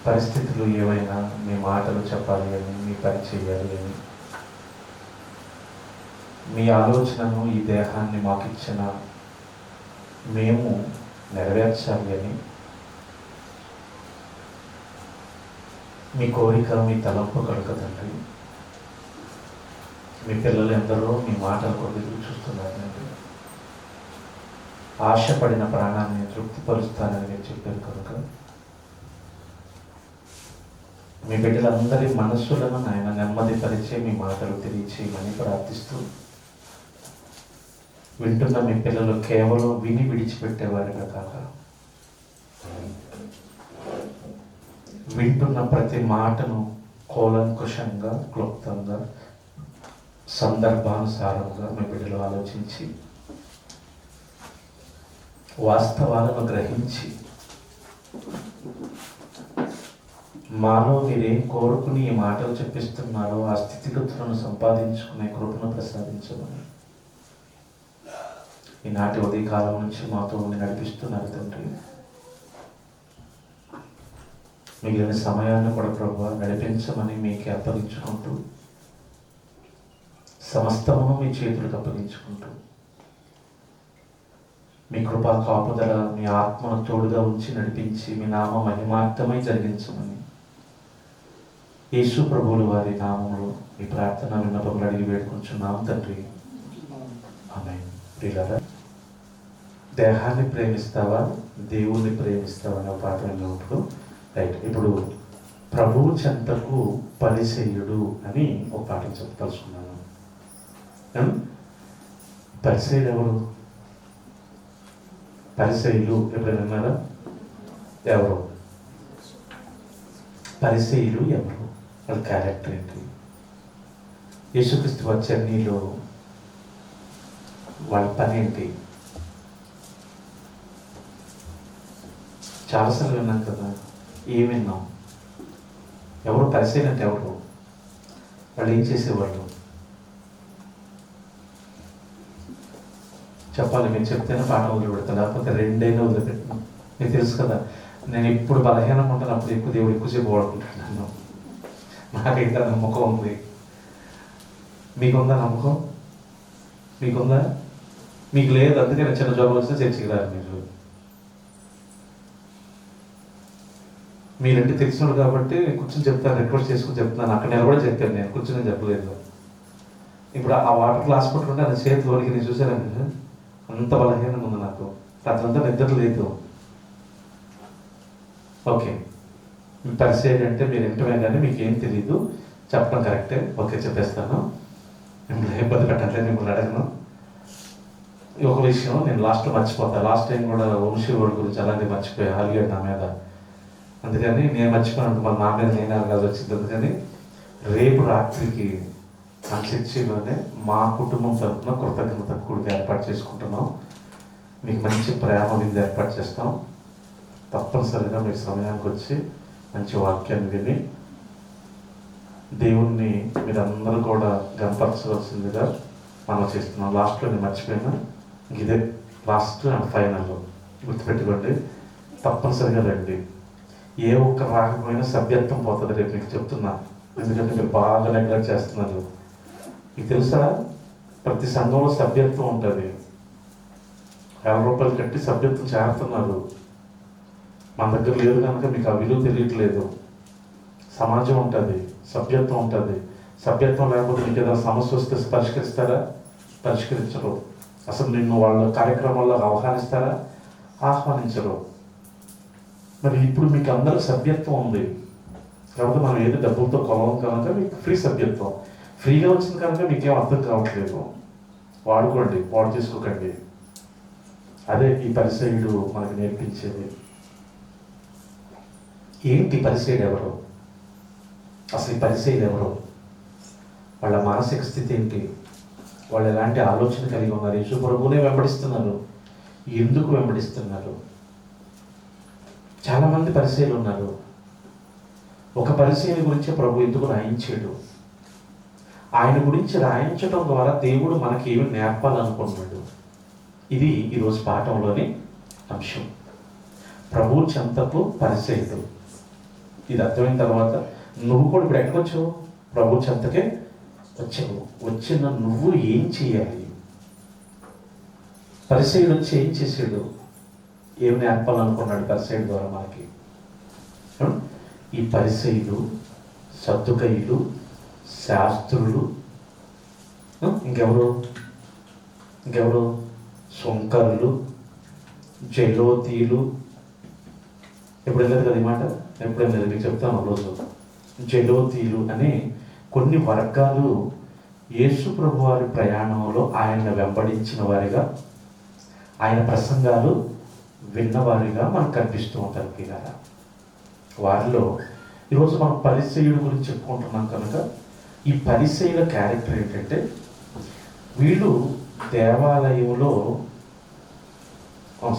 పరిస్థితులు ఏవైనా మీ మాటలు చెప్పాలి అని, మీ పని చేయాలి అని, మీ ఆలోచనను ఈ దేహాన్ని మాకు ఇచ్చిన మేము నెరవేర్చాలి అని మీ కోరిక, మీ తలంపు కనుక తండ్రి. మీ పిల్లలు ఎందరో మీ మాటల కొరకు చూస్తున్నారండి. ఆశపడిన ప్రాణాన్ని తృప్తిపరుస్తానని మీరు చెప్పారు కనుక మీ బిడ్డలందరి మనస్సులను ఆయన నెమ్మదిపరిచే మీ మాటలు తెలియచేయమని ప్రార్థిస్తూ, వింటున్న మీ పిల్లలు కేవలం విని విడిచిపెట్టేవారిగా కాక, వింటున్న ప్రతి మాటను కూలంకుషంగా, క్లుప్తంగా, సందర్భానుసారంగా మీ బిడ్డలు ఆలోచించి వాస్తవాలను గ్రహించి మాలో మీరేం కోరుకుని ఈ మాటలు చెప్పిస్తున్నారో ఆ స్థితిగతులను సంపాదించుకునే కృపను ప్రసాదించమని ఈనాటి ఉదయకాలం నుంచి మాతో నడిపిస్తున్నారు తండ్రి. మిగిలిన సమయాన్ని కూడా ప్రభువా నడిపించమని మీకే అప్పగించుకుంటూ, సమస్తమును మీ చేతులకు అప్పగించుకుంటూ, మీ కృపా కాపుదల, మీ ఆత్మను తోడుగా ఉంచి నడిపించి మీ నామ మహిమార్థమై జరిగించమని యేసు ప్రభువుల వారి నామములో ఈ ప్రార్థన విన్నపములు అడిగి వేడుకుంటున్నాం తండ్రి. ఆమేన్. ప్రియులారా, దేహాన్ని ప్రేమిస్తావా దేవుణ్ణి ప్రేమిస్తావా అనే పాట విన్నప్పుడు రైట్. ఇప్పుడు ప్రభువు చెంతకు పరిసయ్యుడు అని ఒక పాట చెప్పదలుచుకున్నాను. పరిసయ్యుడు ఎవరు? పరిసయ్యులు ఎప్పుడైనా విన్నారా? ఎవరు పరిసయ్యులు? ఎవరు? వాళ్ళ క్యారెక్టర్ ఏంటి? యేసుక్రీస్తు వారి జర్నీలో వాళ్ళ పని ఏంటి? చాలాసార్లు విన్నాం కదా. ఏం విన్నాం? ఎవరు పరిసయ్యులు అంటే ఎవరు? వాళ్ళు ఏం చేసేవాళ్ళు? చెప్పాలి, మీరు చెప్తేనే పాట వదిలిపెడతాను, లేకపోతే రెండైనా వదిలిపెట్టాను. మీకు తెలుసు కదా, నేను ఇప్పుడు బలహీనంగా ఉంటాను, అప్పుడు ఎక్కువ దేవుడు ఎక్కువసేపు వాడుకుంటున్నాను. నాకైతే నమ్మకం ఉంది. మీకుందా నమ్మకం? మీకుందా? మీకు లేదు, అందుకే చిన్న జ్వరం వస్తే చర్చికి రారు. మీరంటే తెలిసినాడు కాబట్టి కూర్చొని చెప్తాను, రిక్వెస్ట్ చేసుకుని చెప్తున్నాను. అక్కడ నిలబడి చెప్పాను, నేను కూర్చొని చెప్పలేదు. ఇప్పుడు ఆ వాటర్ గ్లాస్ పట్టుకుంటే అది చేతిలోనికి నేను చూశానండి, అంత బలహీనంగా ఉంది నాకు. అట్లంతా నిద్ర లేదు. ఓకే, పరిసయ్యుడు అంటే మీరు వింటమే కానీ మీకు ఏం తెలీదు, చెప్పడం కరెక్టే. ఓకే, చెప్పేస్తాను, మిమ్మల్ని ఇబ్బంది పెట్టట్లేదు, మిమ్మల్ని అడగను. ఒక విషయం నేను లాస్ట్లో మర్చిపోతాను. లాస్ట్ టైం కూడా వంశీవాడి గురించి అలాగే మర్చిపోయా, అలిగాడు నా మీద. అందుకని నేను మర్చిపోయాను, మళ్ళీ నా మీద నేను అలగాల్సి వచ్చింది. అందుకని రేపు రాత్రికి ఆ చర్చిలోనే మా కుటుంబం తరఫున కృతజ్ఞత కూడిక ఏర్పాటు చేసుకుంటున్నాం. మీకు మంచి ప్రేమ విందు ఏర్పాటు చేస్తాం. తప్పనిసరిగా మీరు సమయానికి వచ్చి మంచి వాక్యాన్ని విని దేవుణ్ణి మీరందరూ కూడా గనపరచవలసిందిగా మనం చేస్తున్నాం. లాస్ట్లో నేను మర్చిపోయినా, ఇదే లాస్ట్ అండ్ ఫైనల్ గుర్తుపెట్టుకోండి. తప్పనిసరిగా రండి. ఏ ఒక్క రాకపోయినా సభ్యత్వం పోతుంది రేపు, మీకు చెప్తున్నా. ఎందుకంటే మీరు బాగా నెగ్లెక్ట్ చేస్తున్నారు. మీకు తెలుసా, ప్రతి సంఘంలో సభ్యత్వం ఉంటుంది. 50 రూపాయలు కట్టి సభ్యత్వం చేరుతున్నారు. మన దగ్గర లేదు కనుక మీకు ఆ విలువ తెలియట్లేదు. సమాజం ఉంటుంది, సభ్యత్వం ఉంటుంది. సభ్యత్వం లేకపోతే మీకు ఏదైనా సమస్య వస్తే పరిష్కరిస్తారా? పరిష్కరించరు. అసలు నిన్ను వాళ్ళ కార్యక్రమాల్లో ఆహ్వానిస్తారా? ఆహ్వానించరు. మరి ఇప్పుడు మీకు అందరూ సభ్యత్వం ఉంది కాబట్టి మనం ఏది డబ్బులతో కొనడం కనుక మీకు ఫ్రీ సభ్యత్వం. ఫ్రీగా వచ్చింది కనుక మీకేం అర్థం కావట్లేదు. వాడుకోండి, పాడు చేసుకోకండి. అదే ఈ పరిసయ్యుడు మనకు నేర్పించేది. ఏంటి పరిసయ్యుడు ఎవరు? అసలు ఈ పరిసయ్యులు ఎవరు? వాళ్ళ మానసిక స్థితి ఏంటి? వాళ్ళు ఎలాంటి ఆలోచన కలిగి ఉన్నారు? యేసు ప్రభువునే వెంబడిస్తున్నారు. ఎందుకు వెంబడిస్తున్నారు? చాలామంది పరిసయ్యులు ఉన్నారు. ఒక పరిసయ్యుని గురించి ప్రభు ఎందుకు రాయించాడు? ఆయన గురించి రాయించడం ద్వారా దేవుడు మనకి ఏమి నేర్పాలనుకున్నాడు? ఇది ఈరోజు పాఠంలోని అంశం. ప్రభు చెంతకు పరిసయ్యుడు. ఇది అర్థమైన తర్వాత నువ్వు కూడా ఇప్పుడు ఎక్కడికి వచ్చావు? ప్రభు చెంతకే వచ్చావు. వచ్చిన నువ్వు ఏం చేయాలి? పరిసయ్యుడు వచ్చి ఏం చేసాడు? ఏం నేర్పాలనుకున్నాడు పరిసయ్యుడు ద్వారా మనకి? ఈ పరిసయ్యులు, సద్దుకయ్యులు, శాస్త్రులు, ఇంకెవరు సుంకరులు, జలోతీలు. ఎప్పుడు వెళ్ళదు కదా ఈ మాట? ఎప్పుడు వెళ్ళలేదు, మీకు చెప్తాను రోజు. జలోతీలు అనే కొన్ని వర్గాలు యేసు ప్రభు వారి ప్రయాణంలో ఆయన వెంబడించిన వారిగా, ఆయన ప్రసంగాలు విన్నవారిగా మనకు కనిపిస్తూ ఉంటారు పిల్లరా. వారిలో ఈరోజు మనం పరిసయ్యుడి గురించి చెప్పుకుంటున్నాం కనుక ఈ పరిసయ్యుల క్యారెక్టర్ ఏంటంటే, వీళ్ళు దేవాలయంలో,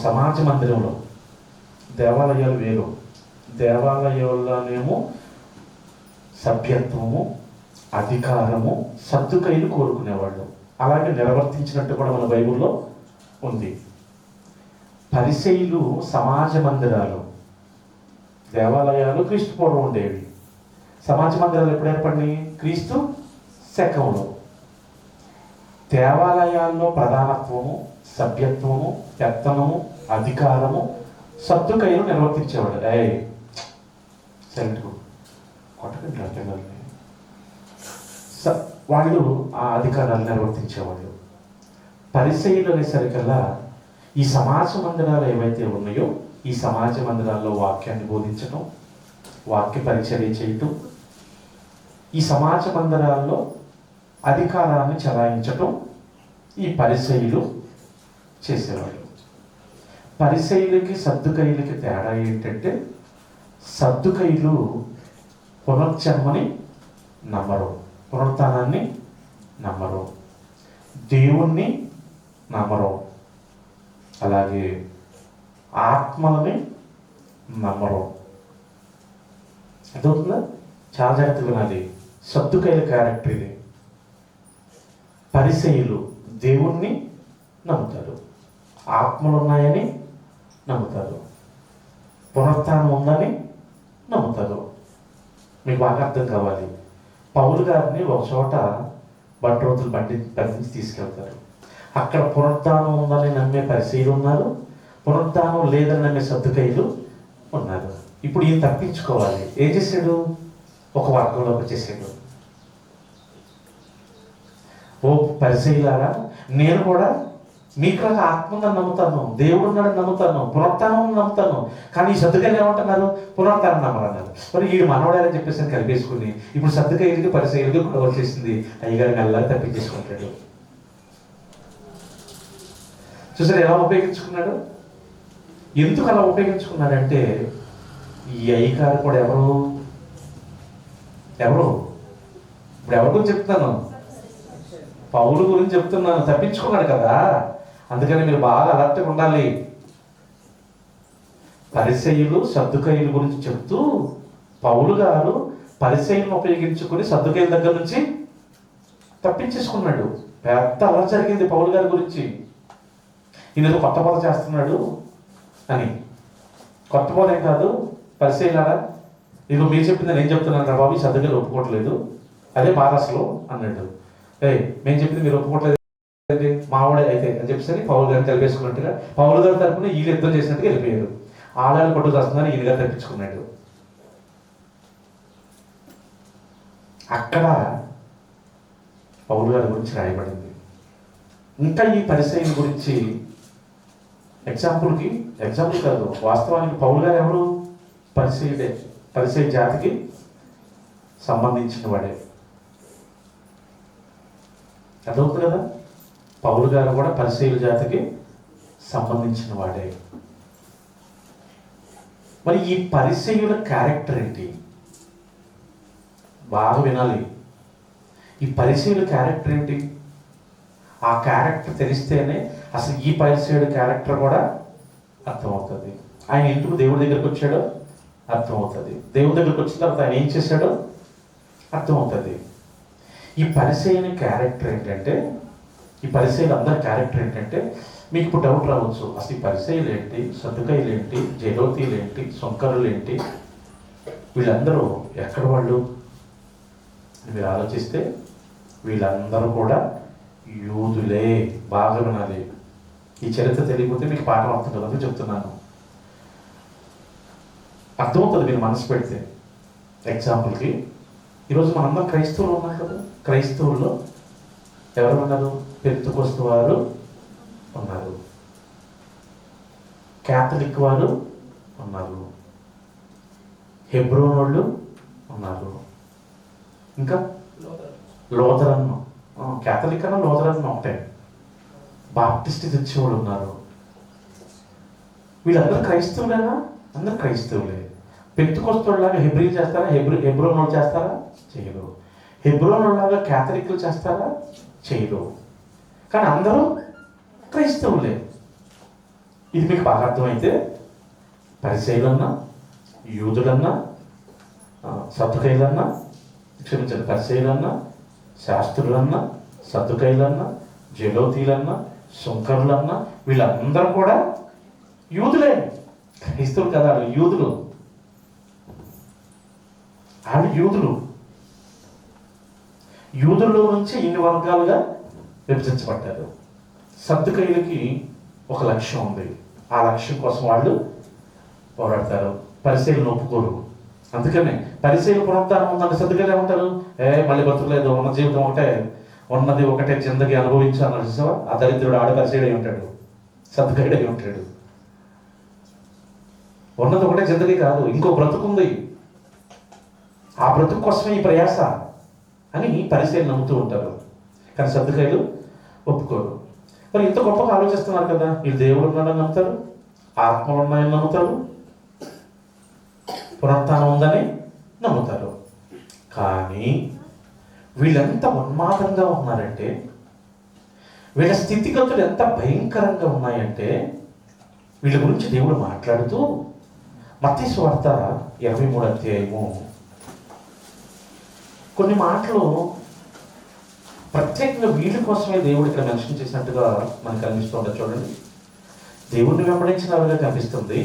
సమాజ మందిరంలో, దేవాలయాలు వేరు, దేవాలయాల్లోనేమో సభ్యత్వము, అధికారము, సద్దుకైలు కోరుకునేవాళ్ళు. అలాగే నిర్వర్తించినట్టు కూడా మన బైబిల్లో ఉంది. పరిసయ్యులు సమాజ మందిరాలు, దేవాలయాలు క్రీస్తు పూర్వం ఉండేవి. సమాజ మందిరాలు ఎప్పుడు ఏర్పడినాయి? క్రీస్తు శకంలో. దేవాలయాల్లో ప్రధానత్వము, సభ్యత్వము, పెత్తనము, అధికారము సద్దుకైలు నిర్వర్తించేవాడు. వాళ్ళు ఆ అధికారాలు నిర్వర్తించేవాళ్ళు. పరిసయ్యులు అనేసరికల్లా ఈ సమాజ మందిరాలు ఏవైతే ఉన్నాయో ఈ సమాజ మందిరాల్లో వాక్యాన్ని బోధించటం, వాక్య పరిచర్య చేయటం, ఈ సమాజ మందిరాల్లో అధికారాన్ని చలాయించటం ఈ పరిసయ్యులు చేసేవాళ్ళు. పరిసయ్యులకి సద్దుకైలకి తేడా ఏంటంటే, సద్దుకైలు పునర్జన్మని నమ్మరు, పునరుత్థానాన్ని నమ్మరు, దేవుణ్ణి నమ్మరు, అలాగే ఆత్మలని నమ్మరు. అదవుతుందా? చాలా జాగ్రత్తగా వినాలి. సద్దుకైల క్యారెక్టర్ ఇది. పరిసయ్యులు దేవుణ్ణి నమ్ముతారు, ఆత్మలు ఉన్నాయని నమ్ముతారు, పునరుత్థానం ఉందని నమ్ముతారు. మీకు బాగా అర్థం కావాలి. పౌలు గారిని ఒక చోట బంట్రోతులు బంధించి తీసుకెళ్తారు. అక్కడ పునరుత్థానం ఉందని నమ్మే పరిసయ్యులు ఉన్నారు, పునరుత్థానం లేదని నమ్మే సద్దుకైలు ఉన్నారు. ఇప్పుడు ఈయన తప్పించుకోవాలి. ఏం చేశాడు? ఒక వర్గంలోకి వచ్చేసాడు. ఓ పరిసయ్యులారా, నేను కూడా మీకు ఆత్మగా నమ్ముతాను, దేవుడు ఉన్నాడని నమ్ముతాను, పునరుత్థానం నమ్ముతాను, కానీ ఈ సద్దుకైలు ఏమంటున్నారు? పునరుత్థానం నమ్మరన్నారు. మరి వీడు మనవడాలని చెప్పేసి కలిపేసుకుని ఇప్పుడు సద్దుకైలకి పరిసయ్యులకి కూడా వచ్చేసింది. అయ్యగారిని అల్లాగా తప్పించేసుకుంటాడు. చూసారు ఎలా ఉపయోగించుకున్నాడు? ఎందుకు అలా ఉపయోగించుకున్నాడంటే, ఈ అయ్యగారు కూడా ఎవరు ఇప్పుడు ఎవరి గురించి చెప్తున్నాను? పౌలు గురించి చెప్తున్నాను. తప్పించుకున్నాడు కదా, అందుకని మీరు బాగా అలర్ట్గా ఉండాలి. పరిసయ్యులు సద్దుకైలు గురించి చెప్తూ పౌలు గారు పరిసయ్యులను ఉపయోగించుకుని సద్దుకైల దగ్గర నుంచి తప్పించేసుకున్నాడు. పెద్ద అలా జరిగింది పౌలు గారి గురించి. ఈయన కొత్త బోధ చేస్తున్నాడు అని. కొత్త బోధ ఏం కాదు. పరిసయ్యులారా, ఇదిగో మీరు చెప్పింది నేను చెప్తున్నాను రా బాబు, ఈ సద్దుకైలు ఒప్పుకోవట్లేదు, అదే బాధ అసలు అన్నాడు. మేము చెప్పింది మీరు ఒప్పుకోవట్లేదు, మావాడే అయితే అని చెప్పేసి పౌలు గారిని కలిపేసుకున్నట్టుగా పౌలు గారి తరపున వీళ్ళు యుద్ధం చేసినట్టుగా వెళ్ళిపోయారు. ఆడాలు పట్టుకు వస్తుందని ఈయనగా తప్పించుకున్నాడు. అక్కడ పౌలు గారి గురించి రాయబడింది. ఇంకా ఈ పరిసయ్యుల గురించి ఎగ్జాంపుల్ కాదు, వాస్తవానికి పౌలు గారు ఎవరు? పరిసయ్యుడే, పరిసయ్య జాతికి సంబంధించిన వాడే. అదవుతుంది కదా, పౌలు గారు కూడా పరిసయ్యుల జాతికి సంబంధించిన వాడే. మరి ఈ పరిసయ్యుల క్యారెక్టర్ ఏంటి? బాగా వినాలి. ఈ పరిసయ్యుల క్యారెక్టర్ ఏంటి? ఆ క్యారెక్టర్ తెలిస్తేనే అసలు ఈ పరిసయ్యుడి క్యారెక్టర్ కూడా అర్థమవుతుంది. ఆయన ఎందుకు దేవుడి దగ్గరికి వచ్చాడో అర్థమవుతుంది. దేవుడి దగ్గరికి వచ్చిన తర్వాత ఆయన ఏం చేశాడో అర్థమవుతుంది. ఈ పరిసయ్యుని క్యారెక్టర్ ఏంటంటే, ఈ పరిసయ్యులు అందరి క్యారెక్టర్ ఏంటంటే, మీకు ఇప్పుడు డౌట్ రావచ్చు, అసలు ఈ పరిసయ్యులు ఏంటి, సద్దుకైలు ఏంటి, జలోతీలు ఏంటి, సుంకరులు ఏంటి, వీళ్ళందరూ ఎక్కడ వాళ్ళు మీరు ఆలోచిస్తే వీళ్ళందరూ కూడా యూదులే. బాగా వినాలి. ఈ చరిత్ర తెలియకపోతే మీకు పాఠం అర్థం కదంటే చెప్తున్నాను. అర్థమవుతుంది మీరు మనసు పెడితే. ఎగ్జాంపుల్కి ఈరోజు మనందరం క్రైస్తవులు ఉన్నాం కదా. క్రైస్తవుల్లో ఎవరు ఉన్నారు? పెంతెకొస్తు వారు ఉన్నారు, క్యాథలిక్ వారు ఉన్నారు, హెబ్రోన్ వాళ్ళు ఉన్నారు, ఇంకా లోథరన్. క్యాథలిక్ అన్న లోథరన్ ఒకటే. బాప్టిస్ట్ తెచ్చేవాళ్ళు ఉన్నారు. వీళ్ళందరూ క్రైస్తవులేనా? అందరు క్రైస్తవులే. పెంతెకొస్తులాగా హెబ్రీ చేస్తారా? హెబ్రోన్ వాళ్ళు చేస్తారా? చేయరు. హెబ్రోన్ లాగా క్యాథలిక్లు చేస్తారా? చేయరు. కానీ అందరూ క్రైస్తవులే. ఇది మీకు బాగా అర్థమైతే పరిసయ్యులన్నా, యూదులన్నా, సద్దుకయ్యులన్నా, క్షమించండి, పరిసయ్యులన్నా, శాస్త్రులన్నా, సద్దుకయ్యులన్నా, జలోతీలన్నా, సుంకరులన్నా వీళ్ళందరూ కూడా యూదులే. క్రైస్తవులు కదా, యూదులు. వాళ్ళు యూదులు. యూదుల్లో నుంచి ఇన్ని వర్గాలుగా విభజించబడ్డారు. సద్దుకయ్యులకి ఒక లక్ష్యం ఉంది. ఆ లక్ష్యం కోసం వాళ్ళు పోరాడతారు. పరిసయ్యులను ఒప్పుకోరు. అందుకనే పరిసయ్యులు పునరుద్ధానం ఉందంటే సద్దుకయ్యులు ఏమంటారు? మళ్ళీ బతుకులేదు, ఉన్న జీవితం ఒకటే, ఉన్నది ఒకటే జిందగీ అనుభవించాలని చూసావా? ఆ దరిద్రుడు ఆడ పరిసయ్యుడు అయి ఉంటాడు, సద్దుకయ్యుడు అయి ఉంటాడు. ఉన్నది ఒకటే జిందగీ కాదు, ఇంకో బ్రతుకుంది, ఆ బ్రతుకు కోసమే ఈ ప్రయాస అని పరిసయ్యులు నమ్ముతూ ఉంటారు. కానీ సద్దుకయ్యులు ఒప్పుకోరు. మరి ఇంత గొప్పగా ఆలోచిస్తున్నారు కదా. వీళ్ళు దేవుడు ఉన్నాడని నమ్ముతారు, ఆత్మలు ఉన్నాయని నమ్ముతారు, పునరుత్థానం ఉందని నమ్ముతారు. కానీ వీళ్ళెంత ఉన్మాదంగా ఉన్నారంటే, వీళ్ళ స్థితిగతులు ఎంత భయంకరంగా ఉన్నాయంటే, వీళ్ళ గురించి దేవుడు మాట్లాడుతూ మత్తయి సువార్త 23వ అధ్యాయము కొన్ని మాటలు ప్రత్యేకంగా వీళ్ళ కోసమే దేవుడు ఇక్కడ మెన్షన్ చేసినట్టుగా మనకు కనిపిస్తుంది. చూడండి, దేవుడిని వెంబడించిన వారిగా కనిపిస్తుంది,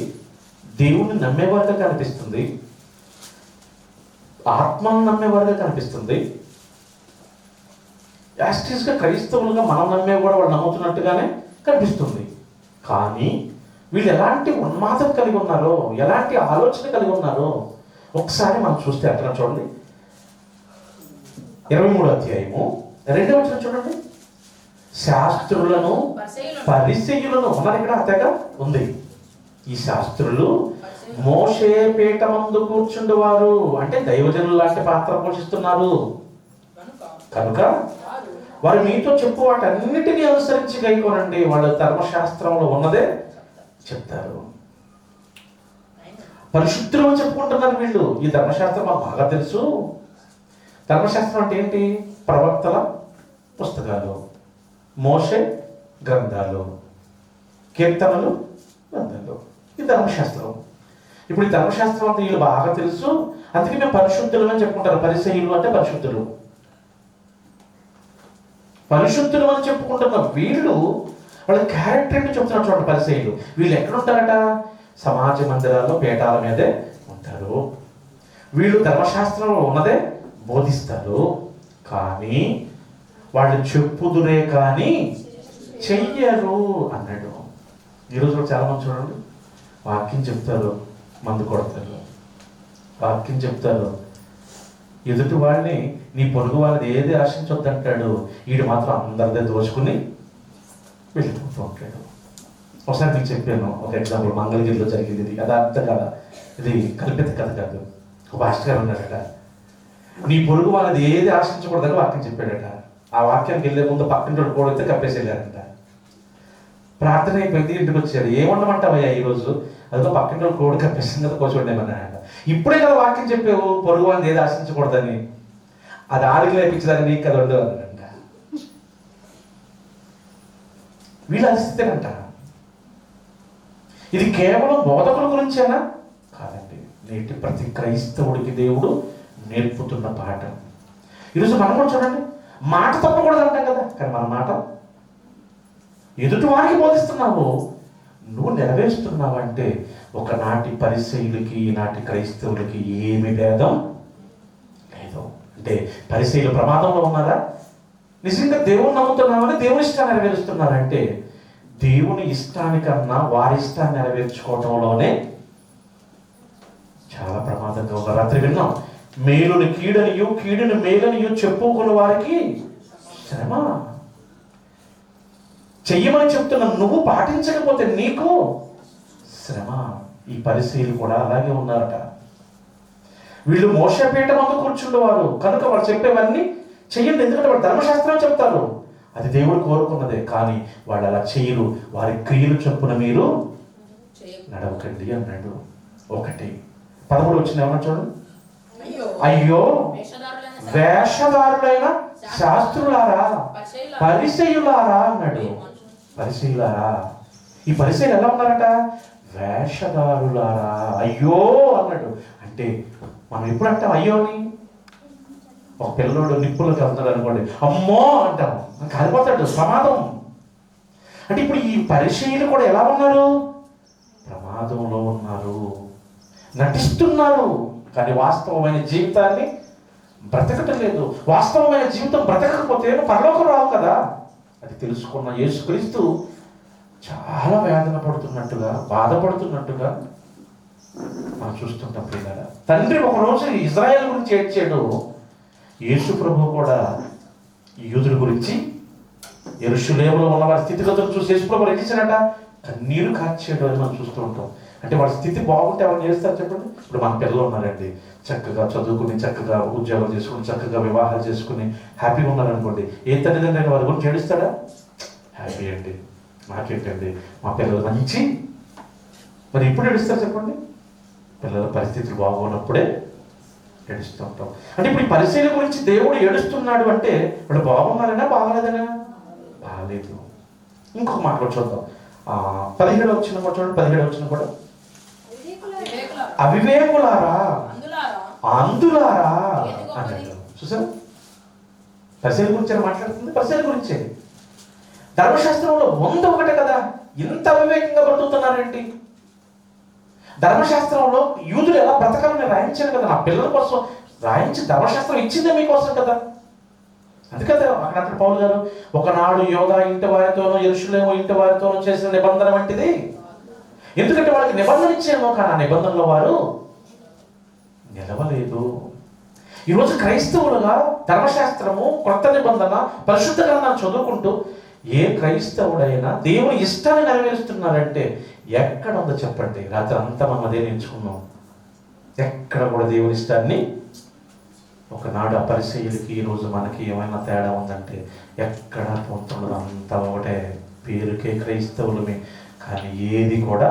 దేవుణ్ణి నమ్మేవారిగా కనిపిస్తుంది, ఆత్మను నమ్మేవారిగా కనిపిస్తుంది. యాస్టీస్గా క్రైస్తవులుగా మనం నమ్మే కూడా వాళ్ళు నమ్ముతున్నట్టుగానే కనిపిస్తుంది. కానీ వీళ్ళు ఎలాంటి ఉన్మాదం కలిగి ఉన్నారో, ఎలాంటి ఆలోచన కలిగి ఉన్నారో ఒకసారి మనం చూస్తే అట్లా చూడండి. 23వ అధ్యాయము 2వ వచనం చూడండి. శాస్త్రులను పరిసయ్యులను ఉన్నారు ఇక్కడ. అతగా ఉంది. ఈ శాస్త్రులు మోషే పీఠ ముందు కూర్చుండేవారు, అంటే దైవజనులు లాంటి పాత్ర పోషిస్తున్నారు కనుక వారు మీతో చెప్పు వాటన్నిటినీ అనుసరించి గైకోనండి. వాళ్ళ ధర్మశాస్త్రంలో ఉన్నదే చెప్తారు. పరిశుద్ధులు అని చెప్పుకుంటున్నారు వీళ్ళు. ఈ ధర్మశాస్త్రం మాకు బాగా తెలుసు. ధర్మశాస్త్రం అంటే ఏంటి? ప్రవక్తల పుస్తకాలు, మోషే గ్రంథాలు, కీర్తనలు, గ్రంథాలు. ఈ ధర్మశాస్త్రం. ఇప్పుడు ఈ ధర్మశాస్త్రం అంతా వీళ్ళు బాగా తెలుసు, అందుకే మేము పరిశుద్ధులు అని చెప్పుకుంటారు. పరిసయ్యులు అంటే పరిశుద్ధులు. పరిశుద్ధులు అని చెప్పుకుంటున్న వీళ్ళు వాళ్ళ క్యారెక్టర్ ఏంటి చెప్తున్నారు చూడండి. పరిసయ్యులు వీళ్ళు ఎక్కడుంటారట? సమాజ మందిరాల్లో పీఠాల మీదే ఉంటారు. వీళ్ళు ధర్మశాస్త్రంలో ఉన్నదే బోధిస్తారు, కానీ వాళ్ళు చెప్పుదురే కానీ చెయ్యరు అన్నాడు. ఈరోజు చాలా మంది చూడండి, వాక్యం చెప్తారు, మందు కొడతారు. వాక్యం చెప్తారు, ఎదుటి వాళ్ళని నీ పొరుగు వాళ్ళది ఏది ఆశించొద్దంటాడు. వీడు మాత్రం అందరిదే దోచుకుని వెళ్ళిపోతూ ఉంటాడు. ఒకసారి మీకు చెప్పాను ఒక ఎగ్జాంపుల్. మంగళగిరిలో జరిగింది ఇది. అది అర్థం కదా, ఇది కల్పిత కథ కాదు. ఒక మాస్టర్ గారు ఉన్నాడట, నీ పొరుగు వాళ్ళది ఏది ఆశించకూడదని వాక్యం చెప్పాడట. ఆ వాక్యానికి వెళ్ళే ముందు పక్కన కోడితే కప్పేసి వెళ్ళారంట. ప్రార్థన అయిపోయింది, ఇంటికి వచ్చాడు. ఏమన్నమంటావయ్యా ఈరోజు? అదిగో పక్కన కోడి కప్పేసింది కదా, కూర్చోండేమన్నాడు. ఇప్పుడే కదా వాక్యం చెప్పావు పొరుగు వాళ్ళని ఏది ఆశించకూడదని. అది ఆడికి లేపించదని నీకు కదా ఉండదు అన్నాడంట. వీళ్ళ అనిపిస్తేనంట. ఇది కేవలం బోధకుల గురించేనా? కాదండి, నేటి ప్రతి క్రైస్తవుడికి దేవుడు నేర్పుతున్న పాఠం. ఈరోజు మనం కూడా చూడండి, మాట తప్పకూడదు అంటాం కదా, కానీ మన మాట ఎదుటి వారికి బోధిస్తున్నావు, నువ్వు నెరవేరుస్తున్నావు అంటే ఒకనాటి పరిసయ్యులకి ఈనాటి క్రైస్తవులకి ఏమి భేదం లేదు. అంటే పరిసయ్యులు ప్రమాదంలో ఉన్నారా? నిజంగా దేవుని నమ్ముతున్నామని దేవుని ఇష్టాన్ని నెరవేరుస్తున్నారంటే దేవుని ఇష్టానికన్నా వారి ఇష్టాన్ని నెరవేర్చుకోవడంలోనే చాలా ప్రమాదంగా ఉన్నారు. రాత్రి విన్నాం, మేలుని కీడనియు కీడుని మేలనియు చెప్పుకున్న వారికి శ్రమ. చెయ్యమని చెప్తున్నా నువ్వు పాటించకపోతే నీకు శ్రమ. ఈ పరిశీలు కూడా అలాగే ఉన్నారట. వీళ్ళు మోసపీఠ మందు కూర్చుండేవారు కనుక వాళ్ళు చెప్పేవన్నీ చెయ్యండి, ఎందుకంటే వాళ్ళు ధర్మశాస్త్రం చెప్తారు, అది దేవుడు కోరుకున్నదే. కానీ వాళ్ళు అలా చెయ్యరు, వారి క్రియలు చొప్పున మీరు నడవకండి అన్నాడు. 1:13 వచ్చింది, ఏమన్నా చూడండి. అయ్యో వేషధారులైన శాస్త్రులారా పరిసయ్యులారా అన్నాడు. పరిసయ్యులారా, ఈ పరిసయ్యులు ఎలా ఉన్నారట? వేషధారులారా. అయ్యో అన్నాడు. అంటే మనం ఎప్పుడు అంటాం అయ్యోని? ఒక పిల్లోడు నిప్పులకు వెళ్తాడు అనుకోండి, అమ్మో అంటాం, కాలిపోతాడు, ప్రమాదం. అంటే ఇప్పుడు ఈ పరిచయులు కూడా ఎలా ఉన్నారు? ప్రమాదంలో ఉన్నారు, నటిస్తున్నారు, కానీ వాస్తవమైన జీవితాన్ని బ్రతకటం లేదు. వాస్తవమైన జీవితం బ్రతకకపోతే పరలోకం రావు కదా. అది తెలుసుకున్న యేసుక్రీస్తు చాలా వేదన పడుతున్నట్టుగా, బాధపడుతున్నట్టుగా మనం చూస్తుంటాం. ప్రియులారా, తండ్రి ఒకరోజు ఇజ్రాయేల్ గురించి ఏడ్చాడు, యేసు ప్రభు కూడా యూదుల గురించి యెరూషలేములో ఉన్న వారి స్థితిగతులు చూసి యేసు ప్రభు ఏం చేశాడట? కన్నీరు కార్చాడు అని మనం చూస్తూ ఉంటాం. అంటే వాళ్ళ స్థితి బాగుంటే ఎవరు చేస్తారు చెప్పండి? ఇప్పుడు మన పిల్లలు ఉన్నారండి, చక్కగా చదువుకుని, చక్కగా ఉద్యోగాలు చేసుకుని, చక్కగా వివాహాలు చేసుకుని హ్యాపీగా ఉన్నారనుకోండి, ఏ తల్లిదండ్రులు వారి గురించి ఏడుస్తాడా? హ్యాపీ అండి, నాకేంటండి, మా పిల్లలు మంచి. మరి ఎప్పుడు ఏడుస్తారు చెప్పండి? పిల్లల పరిస్థితులు బాగున్నప్పుడే ఏడుస్తూ ఉంటాం. అంటే ఇప్పుడు ఈ పరిశీలన గురించి దేవుడు ఏడుస్తున్నాడు అంటే వాళ్ళు బాగున్నారనా బాగలేదనా? బాగలేదు. ఇంకొక మాట కూడా చూద్దాం. 17 వచ్చిన కూడా చూడండి. 17 వచ్చిన కూడా అవివేకులారా అందులారా అన్నాడు. చూసారా, పరిశీలన గురించి మాట్లాడుతుంది. పరిశీలన గురించే. ధర్మశాస్త్రంలో ఒకటే కదా, ఇంత అవివేకంగా బ్రతుకుతున్నారేంటి? ధర్మశాస్త్రంలో యూదులు ఎలా బ్రతకాలని రాయించారు కదా, నా పిల్లల కోసం రాయించి ధర్మశాస్త్రం ఇచ్చిందే మీకోసం కదా. అందుకదే అక్కడ పౌలు గారు, ఒకనాడు యోధా ఇంటి వారితోనూ యెరూషలేము ఇంటి వారితోనూ చేసిన నిబంధన వంటిది. ఎందుకంటే వాళ్ళకి నిబంధన ఇచ్చేమో, కానీ ఆ నిబంధనలో వారు నిలవలేదు. ఈరోజు క్రైస్తవులుగా ధర్మశాస్త్రము, కొత్త నిబంధన, పరిశుద్ధ గ్రంథాన్ని చదువుకుంటూ ఏ క్రైస్తవుడైనా దేవుని ఇష్టాన్ని నెరవేరుస్తున్నారంటే ఎక్కడ ఉందో చెప్పండి? రాత్రి అంతా మనం అదే నేర్చుకున్నాం. ఎక్కడ కూడా దేవుని ఇష్టాన్ని, ఒకనాడు ఆ పరిచయులకి ఈరోజు మనకి ఏమైనా తేడా ఉందంటే ఎక్కడ పొందుతుండదు, అంతా ఒకటే, పేరుకే క్రైస్తవులమే, కానీ ఏది కూడా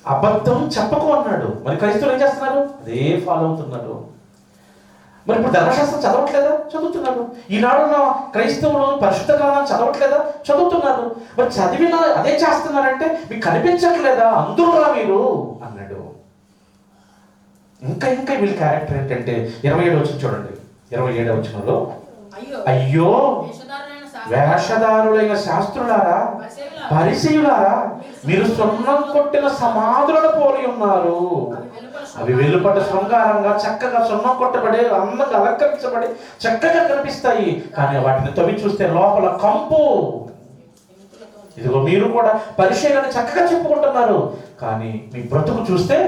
అబద్ధం చెప్పకు అన్నాడు. మరి క్రైస్తవులు ఏం చేస్తున్నారు? అదే ఫాలో అవుతున్నారు. మరి ఇప్పుడు ధర్మశాస్త్రం చదవట్లేదా? చదువుతున్నారు. ఈనాడున్న క్రైస్తవులు పరిశుద్ధ గ్రంథాన్ని చదవట్లేదా? చదువుతున్నారు. మరి చదివినా అదే చేస్తున్నారంటే మీకు కనిపించట్లేదా? అందులో మీరు అన్నాడు. ఇంకా ఇంకా వీళ్ళ క్యారెక్టర్ ఏంటంటే 27 వచ్చిన చూడండి. 27 వచనంలో అయ్యో వేషధారులైన శాస్త్రులారా పరిసయ్యులారా, మీరు సున్నం కొట్టిన సమాధులను పోలి ఉన్నారు. అవి వెలుపట శృంగారంగా చక్కగా సున్నం కొట్టబడి అందంగా అలంకరించబడి చక్కగా కనిపిస్తాయి, కానీ వాటిని తవ్వి చూస్తే లోపల కంపు. ఇదిగో మీరు కూడా పరిచయాన్ని చక్కగా చెప్పుకుంటున్నారు, కానీ మీ బ్రతుకు చూస్తే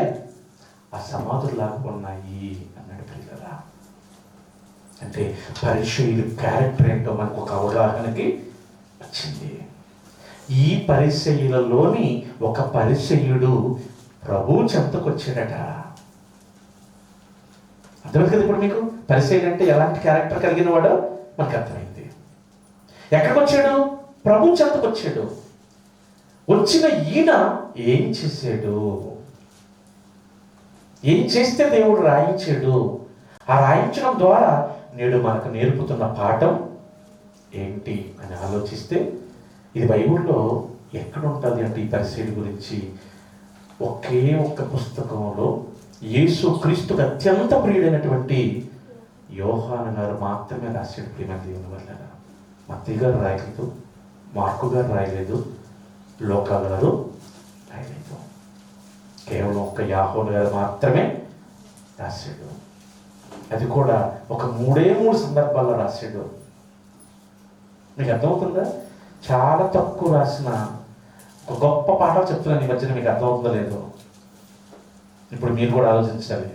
ఆ సమాధుల్లాగా ఉన్నాయి అన్నాడు. ప్రియులారా, అంటే పరిచయులు క్యారెక్టర్ ఏంటో మనకు ఒక అవగాహనకి వచ్చింది. ఈ పరిచయులలోని ఒక పరిచయుడు ప్రభు చెంతకొచ్చాడట. అర్థమైంది కదా ఇప్పుడు మీకు? పరిచయుడు అంటే ఎలాంటి క్యారెక్టర్ కలిగిన వాడో మనకు అర్థమైంది. ఎక్కడికి వచ్చాడు? ప్రభు చెంతకొచ్చాడు. వచ్చిన ఈయన ఏం చేశాడు? ఏం చేస్తే దేవుడు రాయించాడు? ఆ రాయించడం ద్వారా నేడు మనకు నేర్పుతున్న పాఠం ఏంటి అని ఆలోచిస్తే, ఇది బైబిల్లో ఎక్కడ ఉంటుంది అంటే ఈ పరిచయుడి గురించి ఒకే ఒక్క పుస్తకంలో యేసు క్రీస్తుకు అత్యంత ప్రియుడైనటువంటి యోహాను గారు మాత్రమే రాశాడు. ప్రియమైన దేవుని వల్ల మత్తయి గారు రాయలేదు, మార్కు గారు రాయలేదు, లూకా గారు రాయలేదు. కేవలం ఒక్క యాకోబు గారు మాత్రమే రాశాడు. అది కూడా ఒక 3 సందర్భాల్లో రాశాడు. మీకు అర్థమవుతుందా? చాలా తక్కువ రాసిన ఒక గొప్ప పాఠం చెప్తున్నాను ఈ మధ్యన. మీకు అర్థమవుతుందో లేదో ఇప్పుడు మీరు కూడా ఆలోచించాలి.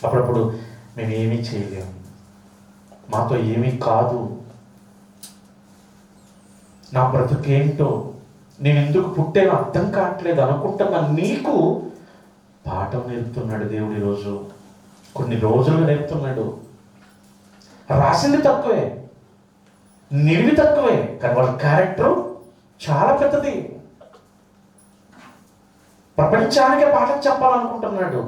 అప్పుడప్పుడు మేము ఏమీ చేయలేము, మాతో ఏమీ కాదు, నా బ్రతుకేంటో, నేను ఎందుకు పుట్టానో అర్థం కావట్లేదు అనుకుంటున్నా నీకు పాఠం నేర్పుతున్నాడు దేవుడు. ఈరోజు కొన్ని రోజులుగా నేర్పుతున్నాడు. రాసింది తక్కువే, నిడివి తక్కువే, కానీ వాళ్ళ క్యారెక్టర్ చాలా పెద్దది. ప్రపంచానికే పాఠం చెప్పాలనుకుంటున్నాడు.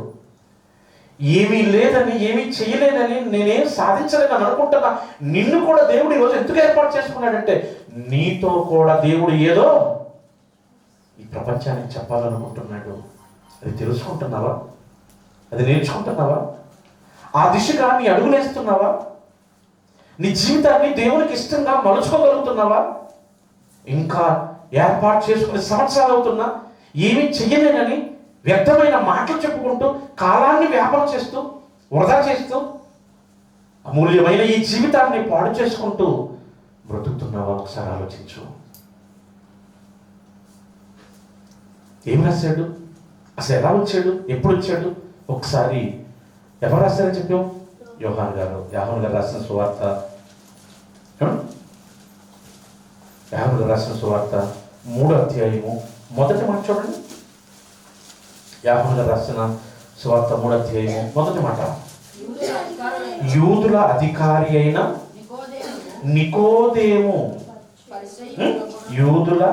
ఏమీ లేదని, ఏమీ చేయలేదని, నేనేం సాధించలేదని అనుకుంటున్నా నిన్ను కూడా దేవుడు ఈరోజు ఎందుకు ఏర్పాటు చేసుకున్నాడంటే నీతో కూడా దేవుడు ఏదో ఈ ప్రపంచానికి చెప్పాలనుకుంటున్నాడు. అది తెలుసుకుంటున్నావా? అది నేర్చుకుంటున్నావా? ఆ దిశగా నీ అడుగులేస్తున్నావా? నీ జీవితాన్ని దేవునికి ఇష్టంగా మలుచుకోగలుగుతున్నావా? ఇంకా ఏర్పాటు చేసుకునే సంవత్సరాలు అవుతున్నా ఏమీ చెయ్యలేనని వ్యర్థమైన మాటలు చెప్పుకుంటూ కాలాన్ని వ్యాపారం చేస్తూ వృధా చేస్తూ అమూల్యమైన ఈ జీవితాన్ని పాడు చేసుకుంటూ బ్రతుకుతున్నావా? ఒకసారి ఆలోచించు. ఏం రాశాడు? అసలు ఎలా వచ్చాడు? ఎప్పుడు వచ్చాడు? ఒకసారి ఎవరు రాశారని చెప్పాం? యోహాను గారు రాసిన సువార్త, యోహాను గారు రాసిన సువార్త 3వ అధ్యాయము మొదటి మాట చూడండి. యోహాను గారు రాసిన సువార్త 3వ అధ్యాయము మొదటి మాట. యూదుల అధికారి అయిన నికోదేము, యూదుల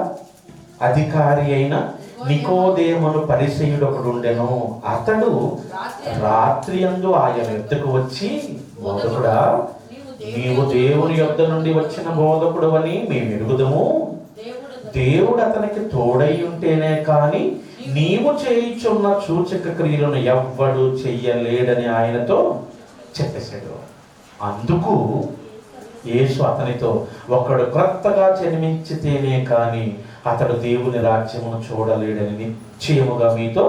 అధికారి అయిన నికోదేమును పరిసయ్యుడు ఒకడు ఉండెను. అతడు రాత్రి యందు ఆయన యొద్దకు వచ్చి, బోధకుడా, నీవు దేవుని యొద్ద నుండి వచ్చిన బోధకుడు అని మేము ఎరుగుదము. దేవుడు అతనికి తోడై ఉంటేనే కాని నీవు చేయుచున్న సూచక క్రియలను ఎవ్వడు చెయ్యలేడని ఆయనతో చెప్పేశాడు. అందుకు యేసు అతనితో, ఒకడు క్రొత్తగా జన్మించితేనే కాని అతడు దేవుని రాజ్యమును చూడలేడని నిశ్చయముగా మీతో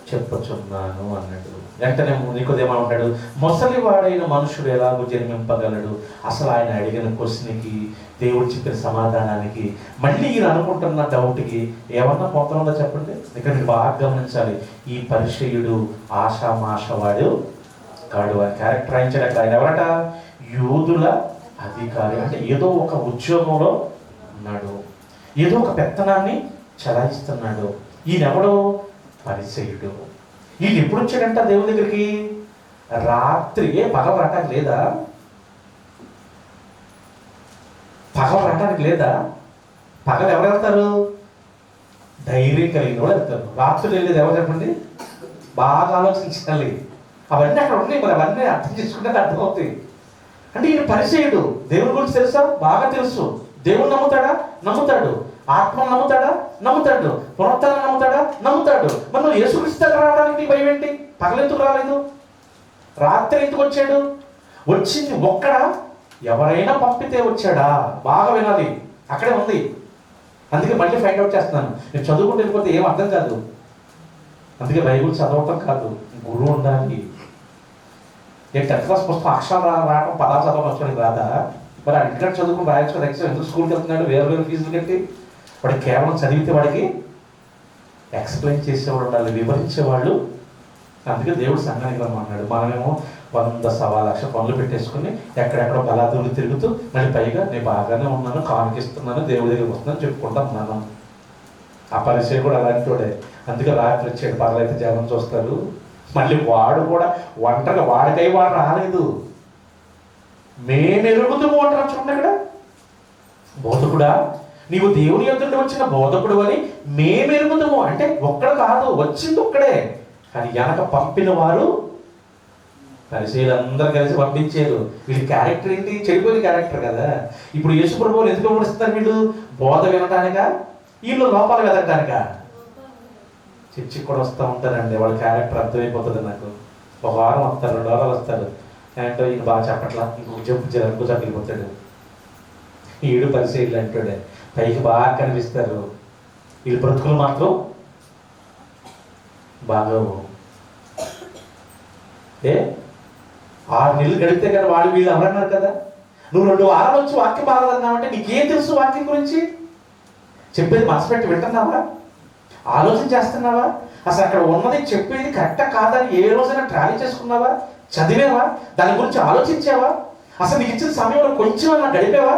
చెప్పుచున్నాను అన్నాడు. వెంటనే నికోదేము ఉంటాడు, ముసలివాడైన మనుషుడు ఎలాగో జన్మింపగలడు? అసలు ఆయన అడిగిన క్వశ్చన్కి, దేవుడు చెప్పిన సమాధానానికి, మళ్ళీ ఈయన అనుకుంటున్న డౌట్కి ఏమన్నా పొందనుందో చెప్పండి. ఇక్కడ మీరు బాగా గమనించాలి. ఈ పరిచయుడు ఆషామాషవాడు కాడు. ఆయన క్యారెక్టర్ రాయించాడు. ఆయన ఎవరట? యూదుల అధికారి. అంటే ఏదో ఒక ఉద్యోగంలో ఉన్నాడు, ఏదో ఒక పెత్తనాన్ని చలాయిస్తున్నాడు. ఈయనెవడో? పరిచయుడు. ఈయన ఎప్పుడు వచ్చాడంట దేవుని దగ్గరికి? రాత్రి. పగలు రావటానికి లేదా? పగలు రావటానికి లేదా? పగలు ఎవరు వెళ్తారు? ధైర్యం కలిగిన వాళ్ళు వెళ్తారు. రాత్రులు వెళ్ళేది ఎవరు చెప్పండి? బాగా ఆలోచించాలి. అవన్నీ అక్కడ ఉన్నాయి, మరి అవన్నీ అర్థం చేసుకుంటే అర్థమవుతాయి. అంటే ఈయన పరిచయుడు. దేవుని గురించి తెలుసా? బాగా తెలుసు. దేవుని నమ్ముతాడా? నమ్ముతాడు. ఆత్మను నమ్ముతాడా? నమ్ముతాడు. పునరుత్థానం నమ్ముతాడా? నమ్ముతాడు. మరి నువ్వు యేసుక్రీస్తు దగ్గర రావడానికి భయం ఏంటి? పగలెందుకు రాలేదు? రాత్రి ఎందుకు వచ్చాడు? వచ్చింది ఒక్కడా? ఎవరైనా పంపితే వచ్చాడా? బాగా వినాలి, అక్కడే ఉంది. అందుకే మళ్ళీ ఫైండ్ అవుట్ చేస్తున్నాను. నేను చదువుకుంటూ వెళ్ళిపోతే ఏం అర్థం కాదు. అందుకే బైబుల్ చదవటం కాదు, గురువు ఉండాలి. నేను 10th క్లాస్ పుస్తకం అక్షరాలు రావడం, పదాలు చదవడం వచ్చడానికి రాదా? మరి ఆ ఇంటికాడ చదువుకుని రాయొచ్చు కదా. ఎక్స్ట్రా ఎందుకు స్కూల్కి వెళ్తున్నాడు? వేరు ఫీజులు కట్టి. వాడికి కేవలం చదివితే వాడికి ఎక్స్ప్లెయిన్ చేసేవాడు ఉండాలి, వివరించేవాళ్ళు. అందుకే దేవుడు సంఘానికి రమ్మన్నాడు. మనమేమో 100-1,000,000 పనులు పెట్టేసుకుని ఎక్కడెక్కడో బలాదులు తిరుగుతూ మళ్ళీ పైగా నేను బాగానే ఉన్నాను, కానుకిస్తున్నాను, దేవుడి దగ్గరికి వస్తున్నాను చెప్పుకుంటాం మనం. ఆ పరిచయం కూడా అలాంటి వాడే. అందుకే రాత్రి వచ్చాడు. పగలైతే జనం చూస్తారు. మళ్ళీ వాడు కూడా ఒంటరిగా, వాడికై వాడు రాలేదు. మేమెరుగుతాము అంటారు చూడండి అక్కడ. బోధకుడా, నీవు దేవుని యొద్ద నుండి వచ్చిన బోధకుడు అని మేమెరుగుతాము అంటే ఒక్కడ కాదు, వచ్చింది ఒక్కడే. కానీ వెనక పంపిన వారు పరిచయులందరూ కలిసి పంపించారు. వీళ్ళ క్యారెక్టర్ ఏంటి? చెడిపోయిన క్యారెక్టర్ కదా. ఇప్పుడు యేసు ప్రభువులు ఎందుకు పంపిస్తున్నారు? వీళ్ళు బోధ వినటానికా? వీళ్ళు లోపాలు వెతకటానికా? చర్చికి కూడా వస్తూ ఉంటారండి. వాళ్ళ క్యారెక్టర్ అర్థమైపోతుంది నాకు. ఒక వారం వస్తారు, 2 వారాలు వస్తారు. అంటే ఈయన బాగా చెప్పట్లా, ఇంకొక చెప్పు జరుగుతాడు, వెళ్ళిపోతాడు. ఈడు పరిచయులు అంటాడే, పైకి బాగా కనిపిస్తారు. వీళ్ళు బ్రతుకులు మాత్రం బాగోవు. ఏ 6 నెలలు గడిపితే కానీ వాళ్ళు వీళ్ళు ఎవరన్నారు కదా. నువ్వు 2 వారాలు వచ్చి వాక్యం బాగాలన్నావంటే నీకేం తెలుసు వాక్యం గురించి? చెప్పేది మనసు పెట్టి వింటున్నావా? ఆలోచన చేస్తున్నావా? అసలు అక్కడ ఉన్నది చెప్పేది కరెక్టా కాదని ఏ రోజైనా ట్రాలీ చేసుకున్నావా? చదివావా? దాని గురించి ఆలోచించావా? అసలు నీకు ఇచ్చిన సమయంలో కొంచెం అన్నా గడిపావా?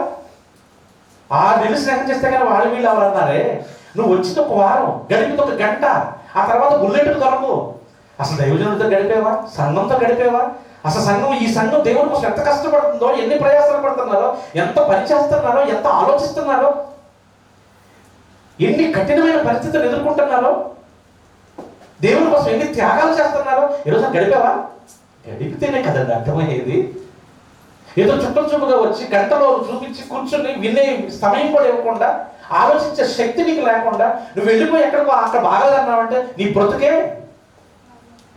6 నెలలు స్నేహం చేస్తే కానీ వాళ్ళు వీళ్ళు ఎవరన్నారే. నువ్వు వచ్చిన 1 వారం, గడిపిన 1 గంట, ఆ తర్వాత బుల్లెట్కు దొరకు. అసలు దైవజనులతో గడిపేవా? సంఘంతో గడిపేవా? అసలు ఈ సంఘం దేవుడి కోసం ఎంత కష్టపడుతుందో, ఎన్ని ప్రయాసాలు పడుతున్నారో, ఎంత పని చేస్తున్నారో, ఎంత ఆలోచిస్తున్నారో, ఎన్ని కఠినమైన పరిస్థితులు ఎదుర్కొంటున్నారో, దేవుడి కోసం ఎన్ని త్యాగాలు చేస్తున్నారో ఈరోజు గడిపావా? గడిపితేనే కదండి అర్థమయ్యేది. ఏదో చుట్టూగా వచ్చి గంటలో చూపించి కూర్చుని వినే సమయం కూడా ఇవ్వకుండా, ఆలోచించే శక్తి నీకు లేకుండా నువ్వు వెళ్ళిపోయి ఎక్కడికో అక్కడ బాగాలన్నావంటే నీ బ్రతుకే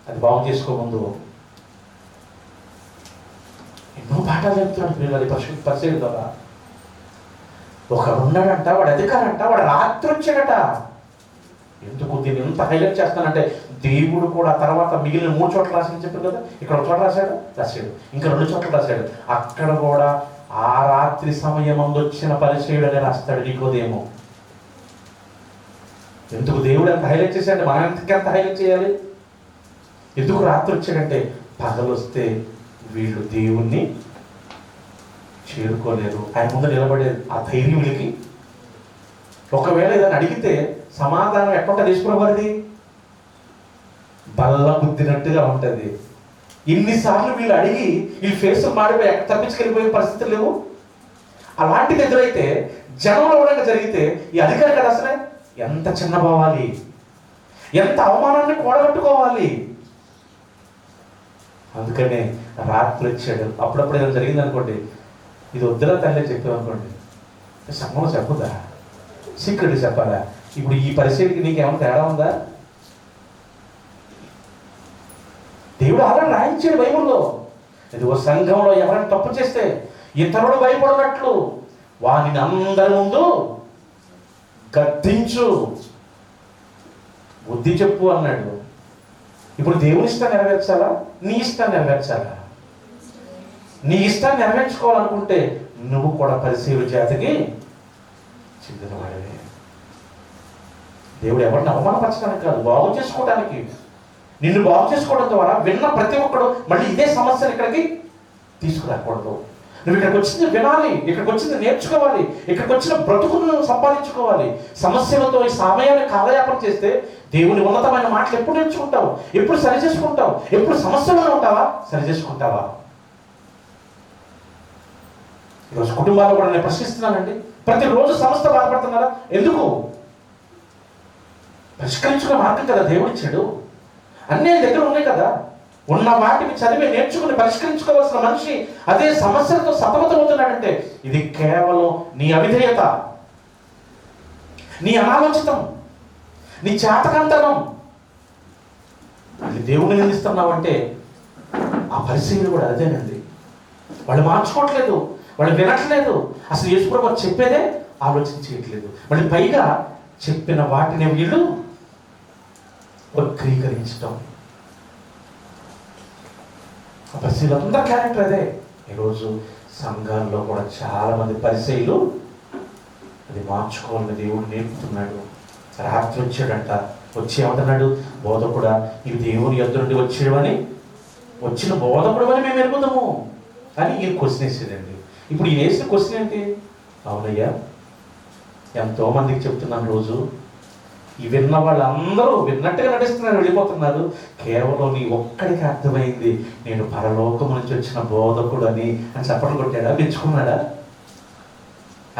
అది బాగు చేసుకోముందు. ఎన్నో పాఠాలు చెప్తున్నాడు పిల్లలు పరిశీలి ద్వారా. ఒకడు ఉన్నాడంట, వాడు అధికారంట, వాడు రాత్రి వచ్చాడట. ఎందుకు దీన్ని ఎంత హైలైట్ చేస్తానంటే, దేవుడు కూడా తర్వాత మిగిలిన 3 చోట్ల రాసి చెప్పారు కదా. ఇక్కడ 1 చోట రాశాడు, ఇంకా 2 చోట్ల రాశాడు. అక్కడ కూడా ఆ రాత్రి సమయం వచ్చిన పరిచయుడు అని రాస్తాడు నికోదేము. ఎందుకు దేవుడు ఎంత హైలైట్ చేశాడంటే మనం ఎంత హైలైట్ చేయాలి? ఎందుకు రాత్రి వచ్చాడంటే, పగలు వస్తే వీళ్ళు దేవుణ్ణి చేరుకోలేరు. ఆయన ముందు నిలబడేది ఆ ధైర్యం వీళ్ళకి. ఒకవేళ ఏదైనా అడిగితే సమాధానం ఎక్కడ తీసుకున్నవారిది బల్ల గుద్దినట్టుగా ఉంటుంది. ఇన్నిసార్లు వీళ్ళు అడిగి వీళ్ళు ఫేస్ మాడిపోయి ఎక్కడ తప్పించుకెళ్ళిపోయే పరిస్థితులు లేవు. అలాంటిది ఎదురైతే జనంలో కూడా జరిగితే ఈ అధికారి కదా అసలే ఎంత చిన్నపోవాలి, ఎంత అవమానాన్ని కూడగట్టుకోవాలి. అందుకనే రాత్రి వచ్చాడు. అప్పుడప్పుడు ఏదైనా జరిగింది అనుకోండి, ఇది వద్దురా తల్లి చెప్పామనుకోండి, సంఘంలో చెప్పుదా, సీక్రెట్ చెప్పాలా? ఇప్పుడు ఈ పరిస్థితికి నీకేమైనా తేడా ఉందా? దేవుడు అలా రాయించాడు బైబుల్లో. ఇదిగో సంఘంలో ఎవరైనా తప్పు చేస్తే ఇతరుడు భయపడినట్లు వానిని అందరి ముందు గద్దించు, బుద్ధి చెప్పు అన్నాడు. ఇప్పుడు దేవుని ఇష్టాన్ని నెరవేర్చాలా, నీ ఇష్టాన్ని నెరవేర్చాలా? నీ ఇష్టాన్ని నెరవేర్చుకోవాలనుకుంటే నువ్వు కూడా పరిశీలి జాతికి చెందినవాడివే. దేవుడు ఎవరిని అవమానపరచడానికి కాదు, బాగు చేసుకోవడానికి. నిన్ను బాగు చేసుకోవడం ద్వారా విన్న ప్రతి ఒక్కడు మళ్ళీ ఇదే సమస్యను ఇక్కడికి తీసుకురాకూడదు. నువ్వు ఇక్కడికి వచ్చింది వినాలి, ఇక్కడికి వచ్చింది నేర్చుకోవాలి, ఇక్కడికి వచ్చిన బ్రతుకును సంపాదించుకోవాలి. సమస్యలతో ఈ సమయాన్ని కాలయాపన చేస్తే దేవుని ఉన్నతమైన మాటలు ఎప్పుడు నేర్చుకుంటావు? ఎప్పుడు సరి చేసుకుంటావు? ఎప్పుడు సమస్యలో ఉంటావా? సరి చేసుకుంటావా? ఈరోజు కుటుంబాలు కూడా నేను ప్రశ్నిస్తున్నానండి. ప్రతిరోజు సమస్య బాధపడుతున్నారా? ఎందుకు? పరిష్కరించుకునే మార్గం కదా దేవుడిచ్చాడు. అన్నీ దగ్గర ఉన్నాయి కదా. ఉన్న వాటిని చదివి నేర్చుకుని పరిష్కరించుకోవాల్సిన మనిషి అదే సమస్యలతో సతమతమవుతున్నాడంటే ఇది కేవలం నీ అవిధేయత, నీ అనాలోచితం, నీ చేతకంతనం. అది దేవుని నిందిస్తున్నావంటే ఆ పరిస్థితులు కూడా అదేనండి. వాళ్ళు మార్చుకోవట్లేదు, వాళ్ళు వినట్లేదు, అసలు యేసుప్రభువు చెప్పేదే ఆలోచించట్లేదు. మళ్ళీ పైగా చెప్పిన వాటిని వీళ్ళు వక్రీకరించడం. పరిశీలందరి క్యారెక్టర్ అదే. ఈరోజు సంఘాల్లో కూడా చాలా మంది పరిశీలు అది మార్చుకోవాలని దేవుడు నేర్పుతున్నాడు. రాత్రి వచ్చాడంట, వచ్చి ఏమంటున్నాడు? బోధకుడా ఇవి దేవుని యొద్ద నుండి వచ్చేవని, వచ్చిన బోధకుడు అని మేము ఎరుగుతాము అని ఈయన క్వశ్చన్ వేసేదండి. ఇప్పుడు ఈయన వేసిన క్వశ్చన్ ఏంటి? అవునయ్యా, ఎంతో మందికి చెప్తున్నాను రోజు, ఈ విన్న వాళ్ళందరూ విన్నట్టుగా నటిస్తున్నారు, వెళ్ళిపోతున్నారు. కేవలం నీ ఒక్కడికి అర్థమైంది నేను పరలోకం నుంచి వచ్చిన బోధకుడు అని చప్పట్లు కొట్టాడా, మెచ్చుకున్నాడా?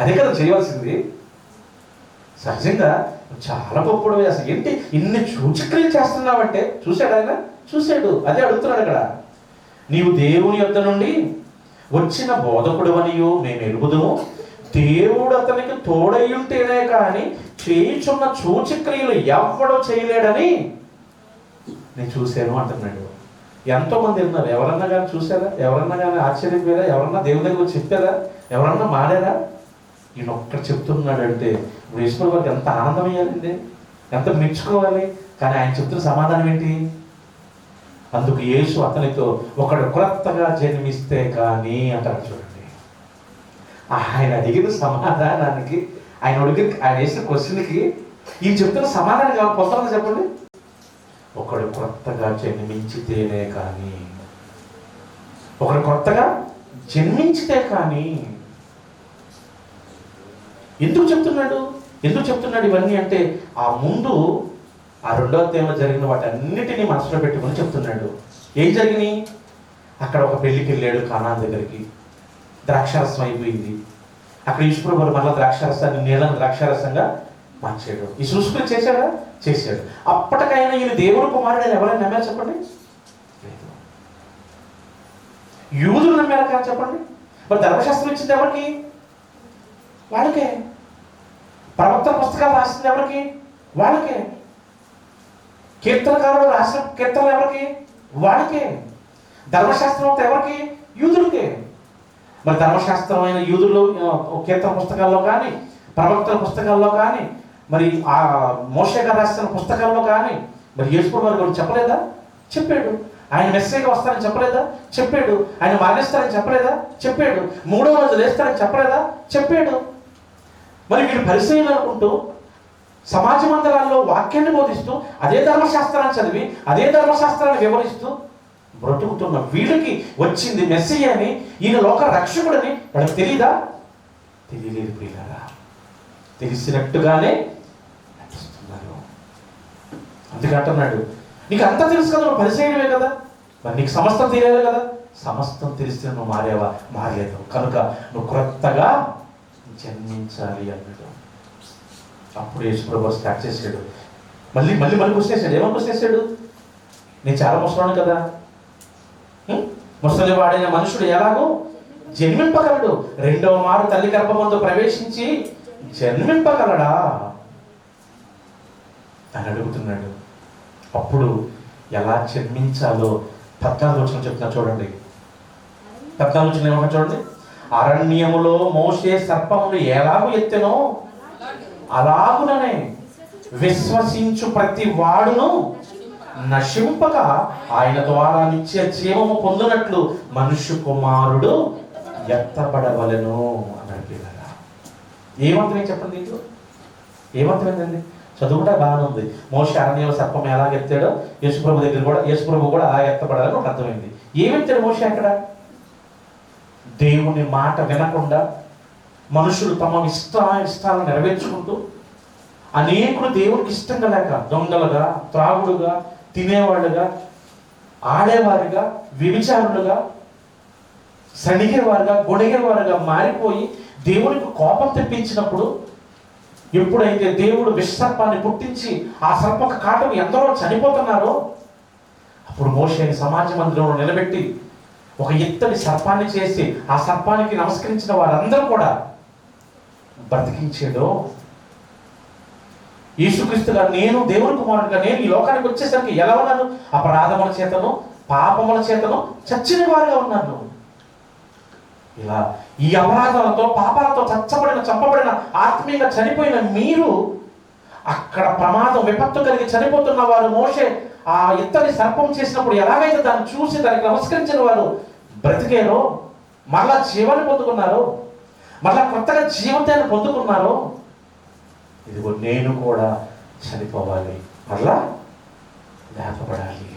అదే కదా చేయవలసింది. సహజంగా చాలా గొప్పడు. అసలు ఏంటి ఇన్ని సూచక్రియలు చేస్తున్నావంటే చూశాడు ఆయన, చూశాడు. అదే అడుగుతున్నాడు అక్కడ. నీవు దేవుని యొద్ద నుండి వచ్చిన బోధకుడు అనియో మేము ఎరుగుదుము, దేవుడు అతనికి తోడయ్యుంటేనే కానీ చేయుచున్న సూచక్రియలు ఎవ్వడో చేయలేడని నేను చూశాను అంటున్నాడు. ఎంతో మంది ఉన్నారు. ఎవరన్నా కానీ చూసారా? ఎవరన్నా కానీ ఆశ్చర్యపోయారా? ఎవరన్నా దేవుని దగ్గర చెప్పారా? ఎవరన్నా మారారా? ఈయన ఒక్కడు చెప్తున్నాడంటే యేసుప్రభువుకి ఎంత ఆనందం అయ్యాలండి, ఎంత మెచ్చుకోవాలి. కానీ ఆయన చెప్తున్న సమాధానం ఏంటి? అందుకు యేసు అతనితో, ఒకడు క్రొత్తగా జన్మిస్తే కానీ అంటారు. చూడండి, ఆయన అడిగిన సమాధానానికి, ఆయన వేసిన క్వశ్చన్కి ఈయన చెప్తున్న సమాధానం కావాలి పొందాలని చెప్పండి. ఒకడు క్రొత్తగా జన్మించితేనే కానీ, ఒకడు కొత్తగా జన్మించితే కానీ. ఎందుకు చెప్తున్నాడు ఇవన్నీ అంటే, ఆ ముందు ఆ రెండవ అధ్యాయంలో జరిగిన వాటి అన్నిటినీ మనసులో పెట్టుకుని చెప్తున్నాడు. ఏం జరిగినాయి? అక్కడ ఒక పెళ్లికి వెళ్ళాడు కానాన్ దగ్గరికి, ద్రాక్షారసం అయిపోయింది. అక్కడ యేసుప్రభువు మళ్ళీ ద్రాక్షారసాన్ని నీళ్ళని ద్రాక్షారసంగా మార్చాడు. ఈ సృష్టి చేశాడు. అప్పటికైనా ఈయన దేవుడు కుమారుడు అని ఎవరైనా నమ్మారు చెప్పండి? లేదు. యూదులు నమ్మారు కానీ చెప్పండి. మరి ధర్మశాస్త్రం ఇచ్చింది ఎవరికి? వాళ్ళకే. ప్రవక్తల పుస్తకాలు రాసింది ఎవరికి? వాళ్ళకే. కీర్తనకారులు రాసిన కీర్తనలు ఎవరికి? వాళ్ళకే. ధర్మశాస్త్రం అంతా ఎవరికి? యూదులకే. మరి ధర్మశాస్త్రమైన యూదులు కీర్తన పుస్తకాల్లో కానీ, ప్రవక్తల పుస్తకాల్లో కానీ, మరి ఆ మోషే గారు రాసిన పుస్తకాల్లో కానీ, మరి యేసుప్రభువు గారు చెప్పలేదా? చెప్పాడు. ఆయన మెస్సీగా వస్తారని చెప్పలేదా? చెప్పాడు. ఆయన మరణిస్తారని చెప్పలేదా? చెప్పాడు. 3వ రోజు లేస్తారని చెప్పలేదా? చెప్పాడు. మరి వీళ్ళు పరిశీలన అనుకుంటూ సమాజ మందిరాల్లో వాక్యాన్ని బోధిస్తూ, అదే ధర్మశాస్త్రాన్ని చదివి, అదే ధర్మశాస్త్రాన్ని వివరిస్తూ బ్రతుకుతున్న వీళ్ళకి వచ్చింది మెస్సీయ అని, ఈయన లోక రక్షకుడని వాళ్ళకి తెలీదా? తెలియలేదు ప్రియులారా. తెలిసినట్టుగానే నటిస్తున్నారు. అందుకే అంటున్నాడు, నీకు అంతా తెలుసు కదా, నువ్వు పరిచయమే కదా, మరి నీకు సమస్తం తెలియదు కదా. సమస్తం తెలిస్తే నువ్వు మారేవా? మారలేదు. కనుక నువ్వు క్రొత్తగా జన్మించాలి అన్నాడు. అప్పుడు యేసుప్రభువు స్టార్ట్ చేశాడు. మళ్ళీ కూర్చేసాడు. ఏమని కూర్చేసాడు? నేను చాలా ముసలాను కదా, ముసలి వాడైన మనుషుడు ఎలాగో జన్మింపగలడు? 2వ మారు తల్లి గర్భమందు ప్రవేశించి జన్మింపగలడా అని అడుగుతున్నాడు. అప్పుడు ఎలా జన్మించాలో 14వ వచనం చెప్తున్నా చూడండి. 14వ వచనం ఏమన్నా చూడండి. అరణ్యములో మోషే సర్పమును ఎలాగూ ఎత్తెనో అలాగుననే విశ్వసించు ప్రతి వాడును నశింపక ఆయన ద్వారా నిత్య జీవము పొందినట్లు మనుష్య కుమారుడు ఎత్తబడవలెను అన్నాడు. ఏమంతమే చెప్పండి, దీంట్లో ఏమంతమైందండి? చదువుకుంటే బాగానే ఉంది. మోషే అరణ్యంలో సర్పం ఎలా ఎత్తాడో యేసుప్రభు కూడా అలా ఎత్తబడాలని ఒక అర్థమైంది. ఏమెత్తాడు మోషే అక్కడ? దేవుని మాట వినకుండా మనుషులు తమ ఇష్టాలను నెరవేర్చుకుంటూ, అనేకులు దేవుడికి ఇష్టంగా లేక దొంగలుగా, త్రాగుడుగా, తినేవాళ్ళుగా, ఆడేవారుగా, వ్యభిచారులుగా, సణిగేవారుగా, గొడిగేవారుగా మారిపోయి దేవునికి కోపం తెప్పించినప్పుడు, ఎప్పుడైతే దేవుడు విషసర్పాన్ని పుట్టించి ఆ సర్పక కాటం ఎందరో చనిపోతున్నారో, అప్పుడు మోషేని సమాజ మందిరంలో నిలబెట్టి ఒక ఎత్తడి సర్పాన్ని చేసి ఆ సర్పానికి నమస్కరించిన వారందరూ కూడా బ్రతికించాడు. యేసుక్రీస్తుగా నేను దేవుని కుమారుడిగా నేను ఈ లోకానికి వచ్చేసరికి ఎలా ఉన్నాను? అపరాధముల చేతను, పాపముల చేతను చచ్చిన వారిగా ఉన్నాను. ఇలా ఈ అపరాధాలతో, పాపాలతో చంపబడిన ఆత్మీయంగా చనిపోయిన మీరు, అక్కడ ప్రమాదం, విపత్తు కలిగి చనిపోతున్న వారు మోషే ఆ ఇత్తడి సర్పం చేసినప్పుడు ఎలాగైతే దాన్ని చూసి దానికి నమస్కరించిన వారు బ్రతికేరో, మళ్ళా జీవాన్ని పొందుకున్నారో, మళ్ళా కొత్తగా జీవితాన్ని పొందుకున్నారో, ఇదిగో నేను కూడా చనిపోవాలి, మళ్ళా లేపబడాలి.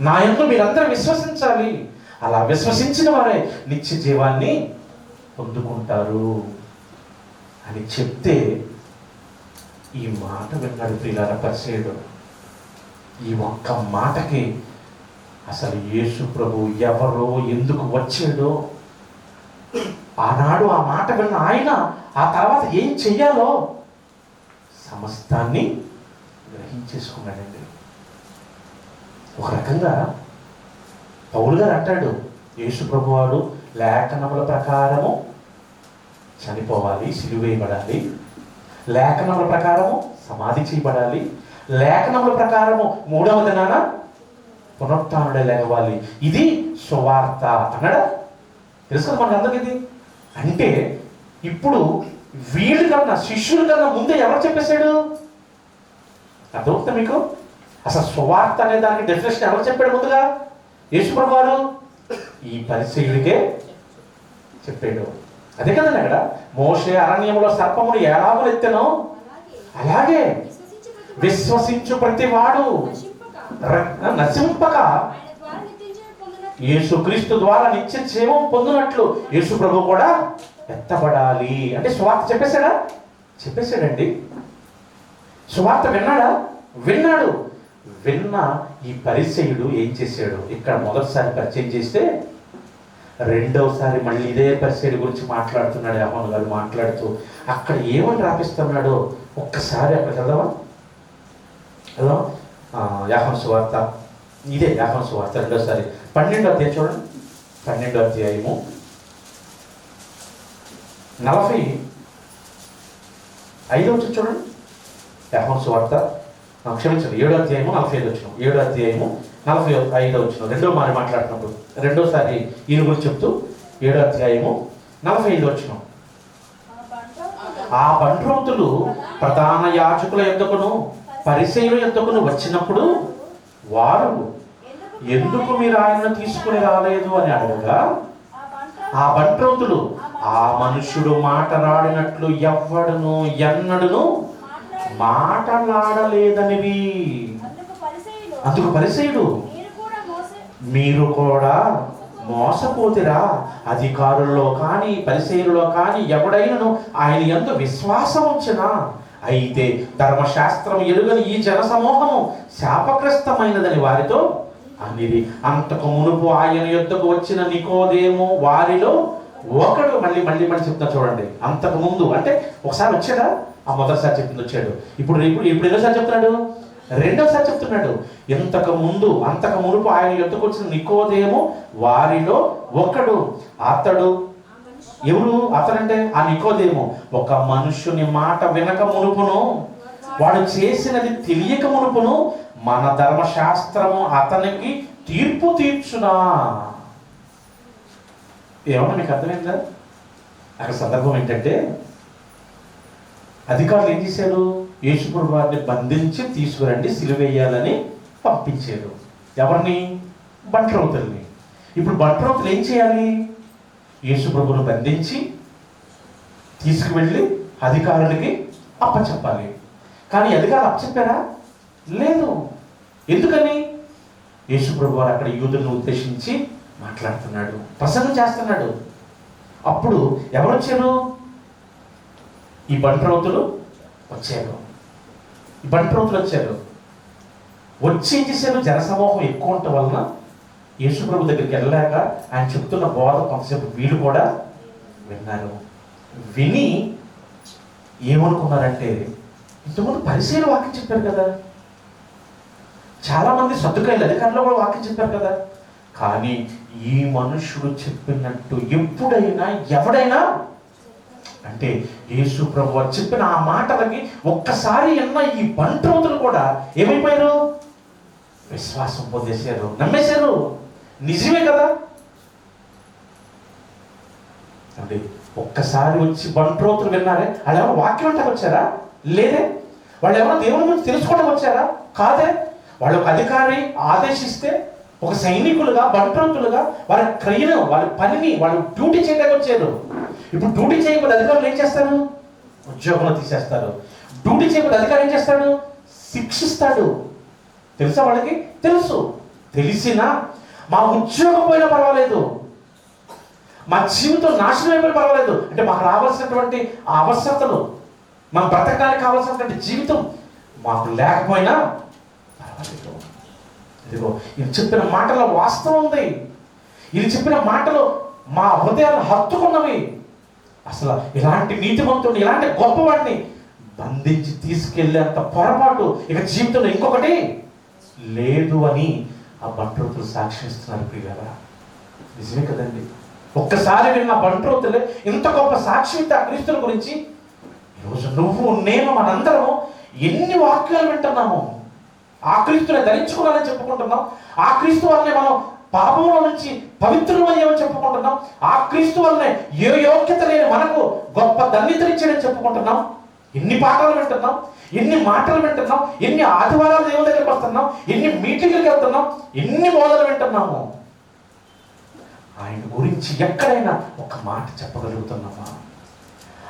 నా యందు మీరందరూ విశ్వసించాలి. అలా విశ్వసించిన వారే నిత్య జీవాన్ని పొందుకుంటారు అని చెప్తే, ఈ మాట విన్నాడు ప్రియులారా పరిసయ్యుడు. ఈ ఒక్క మాటకి అసలు యేసు ప్రభు ఎవరో, ఎందుకు వచ్చాడో, ఆనాడు ఆ మాట విన్న ఆయన ఆ తర్వాత ఏం చెయ్యాలో సమస్తాన్ని గ్రహించేసుకున్నాడండి. ఒక రకంగా పౌలు గారు అంటాడు, యేసు ప్రభువాడు లేఖనముల ప్రకారము చనిపోవాలి, సిలువేయబడాలి, లేఖనముల ప్రకారము సమాధి చేయబడాలి, లేఖనముల ప్రకారము 3వ దినాన పునరుత్థానుడై లేవాలి, ఇది సువార్త అన్నాడా? తెలుసు కదా మనకు అందరికి. ఇది అంటే ఇప్పుడు వీళ్ళ కన్నా, శిష్యుల కన్నా ముందే ఎవరు చెప్పేశాడు? అర్థమవుతుందా మీకు? అసలు సువార్త అనే దానికి డెఫినేషన్ ఎవరు చెప్పాడు ముందుగా? యేసుప్రభు వారు ఈ పరిసయ్యుడికే చెప్పాడు. అదే కదండి అక్కడ, మోషే అరణ్యంలో సర్పమును ఎలాగో ఎత్తెనో అలాగే విశ్వసించు ప్రతి వాడు నశింపక యేసుక్రీస్తు ద్వారా నిత్య జీవం పొందినట్లు యేసు ప్రభు కూడా ఎత్తబడాలి. అంటే సువార్త చెప్పేశాడా? చెప్పేశాడండి. సువార్త విన్నాడా? విన్నాడు. విన్న ఈ పరిసయ్యుడు ఏం చేశాడు? ఇక్కడ మొదటిసారి పరిచయం చేస్తే రెండవసారి మళ్ళీ ఇదే పరిసయ్యుడి గురించి మాట్లాడుతున్నాడు యోహాను గారు. మాట్లాడుతూ అక్కడ ఏమని రాపిస్తున్నాడో ఒక్కసారి అక్కడ చదవా? యోహాను సువార్త, ఇదే యోహాను సువార్త రెండోసారి 12వ అధ్యాయం చూడండి. 12వ అధ్యాయము 45వ చూడండి. యోహాను సువార్త క్షమించండి 7వ అధ్యాయము 45వ వచనం. 7వ అధ్యాయము 45వ వచనం. రెండో మారి మాట్లాడుతున్నప్పుడు రెండోసారి ఈయన గురించి చెప్తూ 7వ అధ్యాయము 45వ వచనం. ఆ బంట్రోతులు ప్రధాన యాజకుల యొద్దకును పరిసయ్యుల యొద్దకును వచ్చినప్పుడు వారు, ఎందుకు మీరు ఆయనను తీసుకుని రాలేదు అని అడగగా, ఆ బంట్రోతులు, ఆ మనుష్యుడు మాటలాడినట్లు ఎవ్వడును ఎన్నడును మాటలాడలేదనివి. అందుకు పరిసయ్యుడు, మీరు కూడా మోసపోతిరా, అధికారుల్లో కానీ పరిసయ్యులలో కానీ ఎవడైనను ఆయన యందు విశ్వాసం ఉంచినా, అయితే ధర్మశాస్త్రం ఎరుగని ఈ జన సమూహము శాపగ్రస్తమైనదని వారితో అనిది. అంతకు మునుపు ఆయన యొద్దకు వచ్చిన నికోదేము వారిలో ఒకడు. మళ్ళీ మళ్ళీ మళ్ళీ చెప్తున్నా చూడండి. అంతకు ముందు అంటే ఒకసారి వచ్చాడా? ఆ మొదటిసారి చెప్పింది వచ్చాడు. ఇప్పుడు ఎన్నోసారి చెప్తున్నాడు? రెండోసారి చెప్తున్నాడు. అంతకు మునుపు ఆయన యొద్దకు వచ్చిన నికోదేము వారిలో ఒకడు. అతడు ఎవరు? అతడంటే ఆ నికోదేము ఒక మనుష్యుని మాట వినక మునుపును, వాడు చేసినది తెలియక మునుపును మన ధర్మశాస్త్రము అతనికి తీర్పు తీర్చునా. ఏమన్నా మీకు అర్థమైందా? అక్కడ సందర్భం ఏంటంటే, అధికారులు ఏం చేశారు? యేసుప్రభు వారిని బంధించి తీసుకురండి సిలువేయాలని పంపించారు. ఎవరిని? బంట్రోతుల్ని. ఇప్పుడు బంట్రోతులు ఏం చేయాలి? యేసుప్రభును బంధించి తీసుకువెళ్ళి అధికారులకి అప్పచెప్పాలి. కానీ అధికారులు అప్పచెప్పారా? లేదు. ఎందుకని? యేసుప్రభు వారు అక్కడ యూదులను ఉద్దేశించి మాట్లాడుతున్నాడు, ప్రసంగం చేస్తున్నాడు. అప్పుడు ఎవరు వచ్చారు? ఈ బంట్రోతులు వచ్చారు. వచ్చి ఏం చేశారు? జనసమూహం ఎక్కువ ఉండటం వలన యేసుప్రభు దగ్గరికి వెళ్ళలేక ఆయన చెప్తున్న బోధ కొంతసేపు వీళ్ళు కూడా విన్నారు. విని ఏమనుకున్నారంటే, ఇంతకుముందు పరిసయ్యులు వాక్యం చెప్పారు కదా, చాలా మంది సద్దుకాయలు అధికారులు కూడా వాక్యం చెప్పారు కదా, కానీ ఈ మనుష్యుడు చెప్పినట్టు ఎప్పుడైనా ఎవడైనా అంటే యేసుప్రభు చెప్పిన ఆ మాటలకి ఒక్కసారి అన్న ఈ బంట్రోతులు కూడా ఏమైపోయారు? విశ్వాసం పొందేశారు, నమ్మేశారు. నిజమే కదా అంటే ఒక్కసారి వచ్చి బంట్రోతులు విన్నారే, వాళ్ళు ఎవరు వాక్యం అంటే వచ్చారా? లేదే. వాళ్ళు ఎవరో దేవుని గురించి తెలుసుకోవడం వచ్చారా? కాదే. వాళ్ళు ఒక అధికారి ఆదేశిస్తే ఒక సైనికులుగా బంట్రోతులుగా వాళ్ళ క్రియను, వాళ్ళ పనిని, వాళ్ళు డ్యూటీ చేయడానికి వచ్చారు. ఇప్పుడు డ్యూటీ చేయకపోతే అధికారులు ఏం చేస్తారు? ఉద్యోగంలో తీసేస్తారు. డ్యూటీ చేయకపోతే అధికారి ఏం చేస్తాడు? శిక్షిస్తాడు. తెలుసా వాళ్ళకి? తెలుసు. తెలిసినా మా ఉద్యోగం పోయినా పర్వాలేదు, మా జీవితం నాశనం అయిపోయినా పర్వాలేదు, అంటే మాకు రావాల్సినటువంటి ఆ అవసరతలు, మన బ్రతకడానికి కావాల్సినటువంటి జీవితం మాకు లేకపోయినా పర్వాలేదు. ఇదిగో ఇది చెప్పిన మాటలో వాస్తవం ఉంది. ఇది చెప్పిన మాటలు మా హృదయాలు హత్తుకున్నవి. అసలు ఇలాంటి నీతిమంతుడిని, ఇలాంటి గొప్పవాడిని బంధించి తీసుకెళ్లేంత పొరపాటు ఇక జీవితంలో ఇంకొకటి లేదు అని ఆ బంట్రోతులు సాక్షిస్తున్నారు. ప్రియులారా, నిజమే కదండి. ఒక్కసారి విన్న బంట్రోతులే ఇంత గొప్ప సాక్షి ఆ క్రీస్తుల గురించి. ఈరోజు నువ్వు నేను మనందరము ఎన్ని వాక్యాలు వింటున్నాము. ఆ క్రీస్తుని ధరించుకోవాలని చెప్పుకుంటున్నాం. ఆ క్రీస్తు వల్లనే మనం పాపంలో నుంచి పవిత్రులమయ్యామని చెప్పుకుంటున్నాం. ఆ క్రీస్తు వల్లనే ఏ యోగ్యత లేని మనకు గొప్ప ధన్యతనిచ్చాడని చెప్పుకుంటున్నాం. ఎన్ని పాఠాలు వింటున్నాం, ఎన్ని మాటలు వింటున్నాం, ఎన్ని ఆదివారాలు దేవుని దగ్గరికి వస్తున్నాం, ఎన్ని మీటింగ్లకు వెళ్తున్నాం, ఎన్ని బోధలు వింటున్నాము. ఆయన గురించి ఎక్కడైనా ఒక మాట చెప్పగలుగుతున్నామా?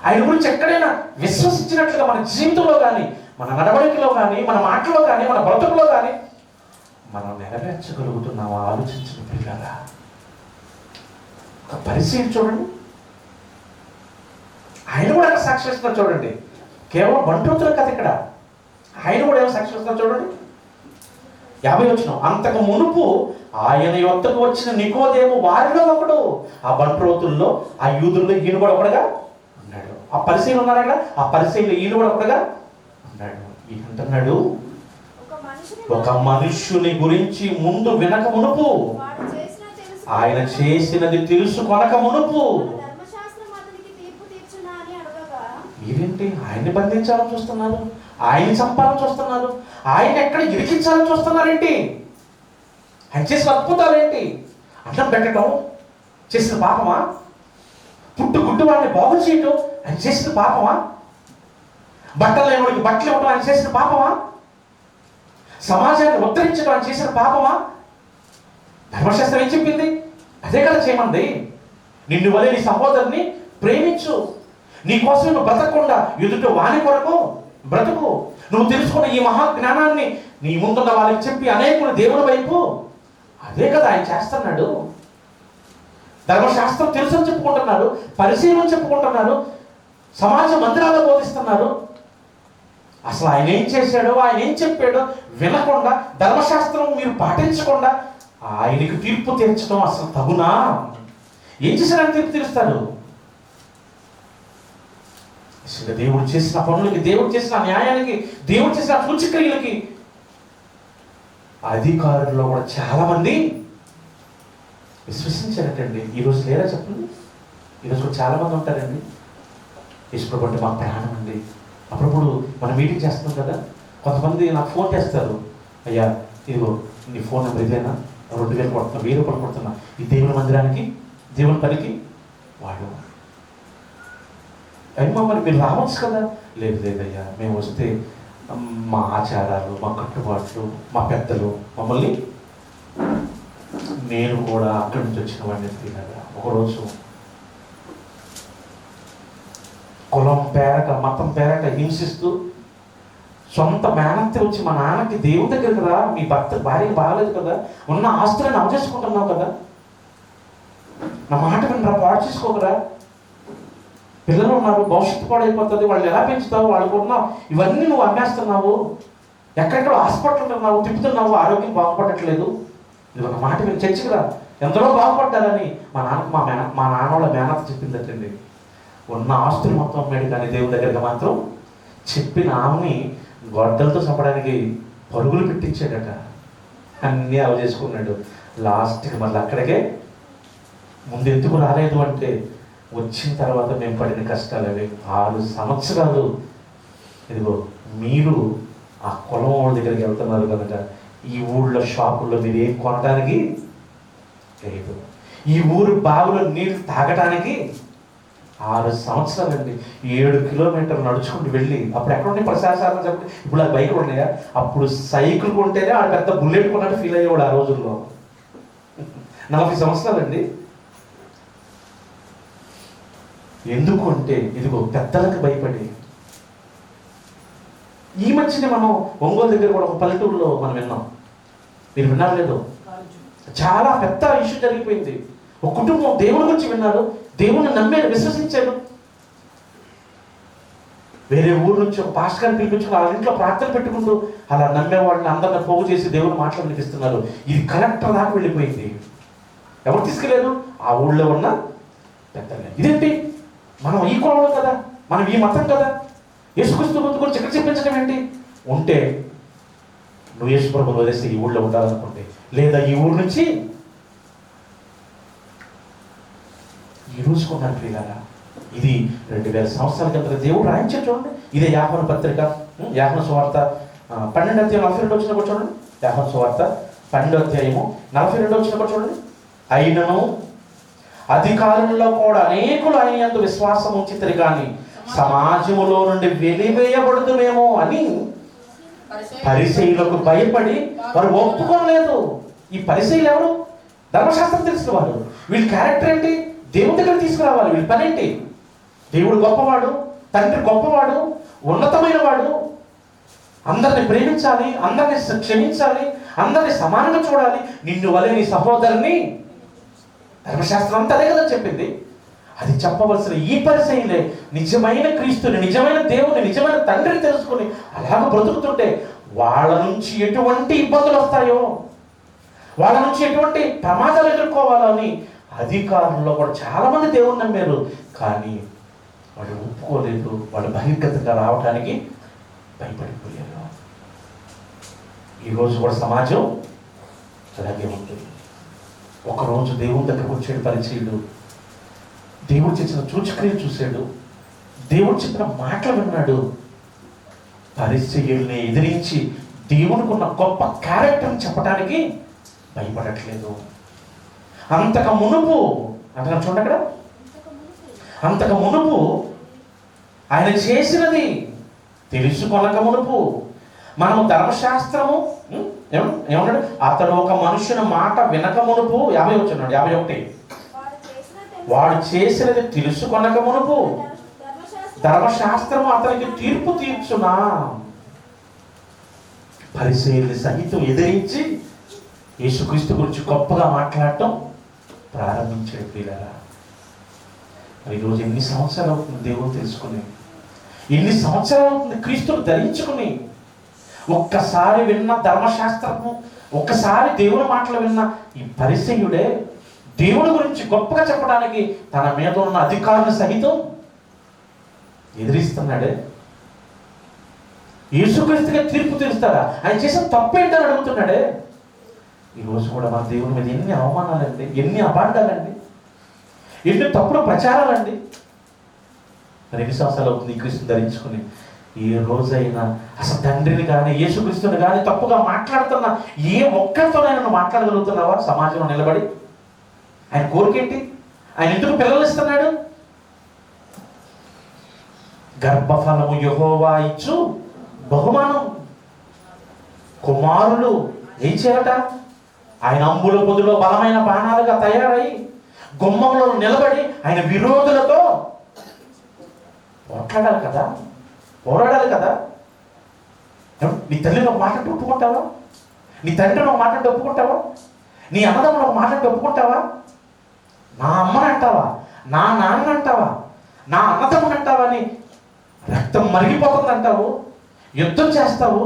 ఆయన గురించి ఎక్కడైనా విశ్వసించినట్లుగా మన జీవితంలో కానీ, మన నడవడికలో కానీ, మన మాటలో కానీ, మన బ్రతుకులో కానీ మనం నెరవేర్చగలుగుతున్నామా? ఆలోచించిన పిల్లరా, ఒక పరిశీలి చూడండి. ఆయన కూడా ఎక్కడ సాక్షి ఇస్తున్నారు చూడండి. కేవలం బంట్రోతుల కథ ఇక్కడ. ఆయన కూడా ఏమో సాక్షి ఇస్తున్నారు చూడండి. 50 వచనం. అంతకు మునుపు ఆయన యొద్దకు వచ్చిన నికోదేము వారిలో ఒకడు. ఆ బంట్రోతుల్లో, ఆ యూదుల్లో ఈయన కూడా ఒకడుగా ఉన్నాడు. ఆ పరిశీలి ఉన్నారు అక్కడ. ఆ పరిశీలి ఈయన కూడా ఒకడుగా ఉన్నాడు. ఈయన అంటున్నాడు, ఒక మనుష్యుని గురించి ముందు వినక మునుపు, ఆయన చేసినది తెలుసుకొనక మునుపు. మీరేంటి ఆయన్ని బంధించాలని చూస్తున్నారు? ఆయన చంపాలని చూస్తున్నారు? ఆయన ఎక్కడ ఇరికించాలని చూస్తున్నారేంటి? ఆయన చేసిన అద్భుతాలేంటి? అన్నం పెట్టడం చేసిన పాపమా? పుట్టు గుడ్డు వాడిని బాగు చేయటం ఆయన చేసిన పాపమా? బట్టలు లేనివాడికి బట్టలు ఇవ్వడం ఆయన చేసిన పాపమా? సమాజాన్ని ఉద్ధరించడం ఆయన చేసిన పాపమా? ధర్మశాస్త్రం ఏం చెప్పింది? అదే కదా చేయమంది. నిన్ను వలె నీ సహోదరుని ప్రేమించు, నీ కోసం నువ్వు బ్రతకకుండా ఎదుట వాని కొరకు బ్రతుకు. నువ్వు తెలుసుకున్న ఈ మహా జ్ఞానాన్ని నీ ముందున్న వాళ్ళకి చెప్పి అనేకులు దేవుని వైపు. అదే కదా ఆయన చేస్తున్నాడు. ధర్మశాస్త్రం తెలుసని చెప్పుకుంటున్నారు, పరిశీలన చెప్పుకుంటున్నారు, సమాజ మందిరాల్లో బోధిస్తున్నారు. అసలు ఆయన ఏం చేశాడో, ఆయన ఏం చెప్పాడో వినకుండా, ధర్మశాస్త్రం మీరు పాటించకుండా ఆయనకు తీర్పు తీర్చడం అసలు తగునా? ఏం చేశారని తీర్పు తీరుస్తారు? దేవుడు చేసిన పనులకి, దేవుడు చేసిన న్యాయానికి, దేవుడు చేసిన సూచక్రియలకి అధికారుల్లో కూడా చాలా మంది విశ్వసించారటండి. ఈరోజు లేరా చెప్పండి? ఈరోజు కూడా చాలా మంది ఉంటారండి. ఇష్టపడి మాకు ప్రాణం అండి. అప్పుడప్పుడు మనం మీటింగ్ చేస్తున్నాం కదా, కొంతమంది నాకు ఫోన్ చేస్తారు, అయ్యా ఇదిగో నీ ఫోన్ నెంబర్ ఇదేనా, 2000 కొడుతున్నా, 1000 రూపాయలు కొడుతున్నా, ఈ దేవుని మందిరానికి, దేవుని పనికి వాడు. అయ్యా మరి మీరు రావచ్చు కదా. లేదు లేదయ్యా, మేము వస్తే మా ఆచారాలు, మా కట్టుబాట్లు, మా పెద్దలు మమ్మల్ని, నేను కూడా అక్కడి నుంచి వచ్చిన వాడిని తినగా ఒకరోజు కులం పేరట, మతం పేరట హింసిస్తూ సొంత మేనత్తి వచ్చి, మా నాన్నకి దేవుడి దగ్గరికి రా, మీ భర్త భార్యకి బాగాలేదు కదా, ఉన్న ఆస్తులను అవచేసుకుంటున్నావు కదా, నా మాట వినరా, పాడు చేసుకోకరా, పిల్లలు ఉన్నారు, భవిష్యత్తు పాడైపోతుంది, వాళ్ళు ఎలా పెంచుతావు, వాళ్ళు కూడా ఇవన్నీ నువ్వు అమ్మేస్తున్నావు, ఎక్కడెక్కడ హాస్పిటల్ ఉంటున్నావు, తిప్పుతున్నావు, ఆరోగ్యం బాగుపడట్లేదు, ఇది ఒక మాట మీరు చర్చికి రా, ఎంతలో బాగుపడ్డారని మా నాన్న వాళ్ళ మేనత్త చెప్పిందటండి. ఉన్న ఆస్తులు మొత్తం అమ్మాడు, కానీ దేవుని దగ్గరగా మాత్రం చెప్పిన ఆమెని గొడ్డలతో చంపడానికి పరుగులు పెట్టించాడట. అన్నీ అవి చేసుకున్నాడు. లాస్ట్కి మళ్ళీ అక్కడికే ముందు ఎందుకు రాలేదు అంటే, వచ్చిన తర్వాత మేము పడిన కష్టాలు అవి 6 సంవత్సరాలు. ఇదిగో మీరు ఆ కులం వాళ్ళ దగ్గరికి వెళ్తున్నారు కనుక ఈ ఊళ్ళో షాపుల్లో మీరు ఏం కొనడానికి లేదు, ఈ ఊరు బావిలో నీళ్ళు తాగడానికి 6 సంవత్సరాలండి. 7 కిలోమీటర్లు నడుచుకుంటూ వెళ్ళి, అప్పుడు ఎక్కడ ఉన్నాయి ప్రశాసనాలు చెప్పండి, ఇప్పుడు ఆ బైకులు ఉన్నాయా? అప్పుడు సైకిల్ కొంటేనే ఆ పెద్ద బుల్లెట్ కొన్నట్టు ఫీల్ అయ్యేవాడు ఆ రోజుల్లో. 40 సంవత్సరాలండి. ఎందుకు అంటే ఇదిగో పెద్దలకు భయపడి. ఈ మధ్యనే మనం ఒంగోలు దగ్గర కూడా ఒక పల్లెటూరులో మనం విన్నాం, మీరు విన్నారు లేదు, చాలా పెద్ద ఇష్యూ జరిగిపోయింది. ఒక కుటుంబం దేవుడి గురించి విన్నారు, దేవుని నమ్మారు, విశ్వసించారు. వేరే ఊరు నుంచి ఒక పాస్టర్ గారిని పిలిపించుకుని వాళ్ళ ఇంట్లో ప్రార్థన పెట్టుకుంటూ అలా నమ్మే వాళ్ళని అందరిని పోగు చేసి దేవుని మాటలు వినిపిస్తున్నారు. ఇది కలెక్టర్ దాకా వెళ్ళిపోయింది. ఎవరు తీసుకెళ్ళారు? ఆ ఊళ్ళో ఉన్న పెద్దలే. ఇదేంటి, మనం ఈ కులంలో కదా, మనం ఈ మతం కదా, యేసుక్రీస్తు గురించి ఎక్కడ చెప్పించడం ఏంటి? ఉంటే నువ్వు యేసు ప్రభువుని వదిలేస్తే ఈ ఊళ్ళో ఉండాలనుకుంటే, లేదా ఈ ఊరు నుంచి ఈ రోజుకున్నారు ప్రియులారా. ఇది 2000 సంవత్సరాల కింద దేవుడు రాయించారు చూడండి. ఇదే యాహోను పత్రిక, యాహోను సువార్త 12వ అధ్యాయం 42 వచ్చినప్పుడు చూడండి. యాహోను సువార్త 12వ అధ్యాయము 42 వచ్చినప్పుడు చూడండి. అయినను అధికారుల్లో కూడా అనేకులు ఆయన యందు విశ్వాసం ఉంచితిరి కానీ సమాజములో నుండి వెలివేయబడుతుమేమో అని పరిసయ్యులకు భయపడి వారు ఒప్పుకోలేదు. ఈ పరిసయ్యులు ఎవరు? ధర్మశాస్త్రం తెలిసిన వారు. వీళ్ళ క్యారెక్టర్ ఏంటి? దేవుడి దగ్గర తీసుకురావాలి. వీళ్ళ పని ఏంటి? దేవుడు గొప్పవాడు, తండ్రి గొప్పవాడు, ఉన్నతమైన వాడు, అందరిని ప్రేమించాలి, అందరిని క్షమించాలి, అందరిని సమానంగా చూడాలి, నిన్ను వలె నీ సహోదరుని. ధర్మశాస్త్రం అంతా అదే కదా చెప్పింది. అది చెప్పవలసిన ఈ పరిసయ్యులే నిజమైన క్రీస్తుని, నిజమైన దేవుని, నిజమైన తండ్రిని తెలుసుకుని అలాగ బ్రతుకుతుంటే వాళ్ళ నుంచి ఎటువంటి ఇబ్బందులు వస్తాయో, వాళ్ళ నుంచి ఎటువంటి ప్రమాదాలు ఎదుర్కోవాలని అధికారంలో కూడా చాలా మంది దేవుని నమ్మారు. కానీ వాళ్ళు ఒప్పుకోలేదు. వాళ్ళు బహిర్గతంగా రావడానికి భయపడిపోయారు. ఈరోజు కూడా సమాజం అలాగే ఉంటుంది. ఒకరోజు దేవుని దగ్గరకు వచ్చాడు పరిచయుడు. దేవుడు చేసిన సూచక్రియలు చూశాడు. దేవుడు చెప్పిన మాటలు విన్నాడు. పరిచయుల్ని ఎదిరించి దేవునికి ఉన్న గొప్ప క్యారెక్టర్ని చెప్పడానికి భయపడట్లేదు. అంతకు మునుపు అంటున్నా చూడండి అక్కడ, అంతకు మునుపు ఆయన చేసినది తెలుసుకొనక మునుపు మనము ధర్మశాస్త్రము ఏమన్నాడు? అతడు ఒక మనుషుని మాట వినక మునుపు 50 వచ్చాడు 51 వాడు చేసినది తెలుసుకొనక మునుపు ధర్మశాస్త్రము అతనికి తీర్పు తీర్చునా. పరిసయ్యుల్ని సహితం ఎదిరించి యేసుక్రీస్తు గురించి గొప్పగా మాట్లాడటం ప్రారంభించాడు. ప్రియులారా, ఈరోజు ఎన్ని సంవత్సరాలు అవుతుంది దేవుడు తెలుసుకుని, ఎన్ని సంవత్సరాలు అవుతుంది క్రీస్తును ధరించుకుని. ఒక్కసారి విన్న ధర్మశాస్త్రము, ఒక్కసారి దేవుని మాటలు విన్న ఈ పరిసయ్యుడే దేవుని గురించి గొప్పగా చెప్పడానికి తన మీద ఉన్న అధికారులు సహితం ఎదిరిస్తున్నాడే. యేసుక్రీస్తుగా తీర్పు తీరుస్తాడా? ఆయన చేసిన తప్పేంటని అడుగుతున్నాడే. ఈరోజు కూడా మన దేవుని మీద ఎన్ని అవమానాలండి, ఎన్ని అబాండాలండి, ఎన్ని తప్పుడు ప్రచారాలండి. మరి ఎన్ని సంవత్సరాలు అవుతుంది ఈ క్రీస్తుని ధరించుకుని? ఏ రోజైనా అసలు తండ్రిని కానీ యేసుక్రీస్తుని కానీ తప్పుగా మాట్లాడుతున్నా ఏ ఒక్కరితోనైనా మాట్లాడగలుగుతున్నావా సమాజంలో నిలబడి? ఆయన కోరికేంటి? ఆయన ఎందుకు పిల్లలు ఇస్తున్నాడు? గర్భఫలము యెహోవా ఇచ్చు బహుమానం. కుమారులు ఏం చేయాలట? ఆయన అంబుల పొదిలో బలమైన బాణాలుగా తయారై గుమ్మంలో నిలబడి ఆయన విరోధులతో పోట్లాడాలి కదా, పోరాడాలి కదా. నీ తల్లిని ఒక మాట ఒప్పుకుంటావా? నీ తండ్రిని ఒక మాట ఒప్పుకుంటావా? నీ అన్నదమ్ముని ఒక మాట ఒప్పుకుంటావా? నా అమ్మని అంటావా? నా నాన్న అంటావా? నా అన్నదమ్ముని అంటావా? అని రక్తం మరిగిపోతుంది అంటావు, యుద్ధం చేస్తావు,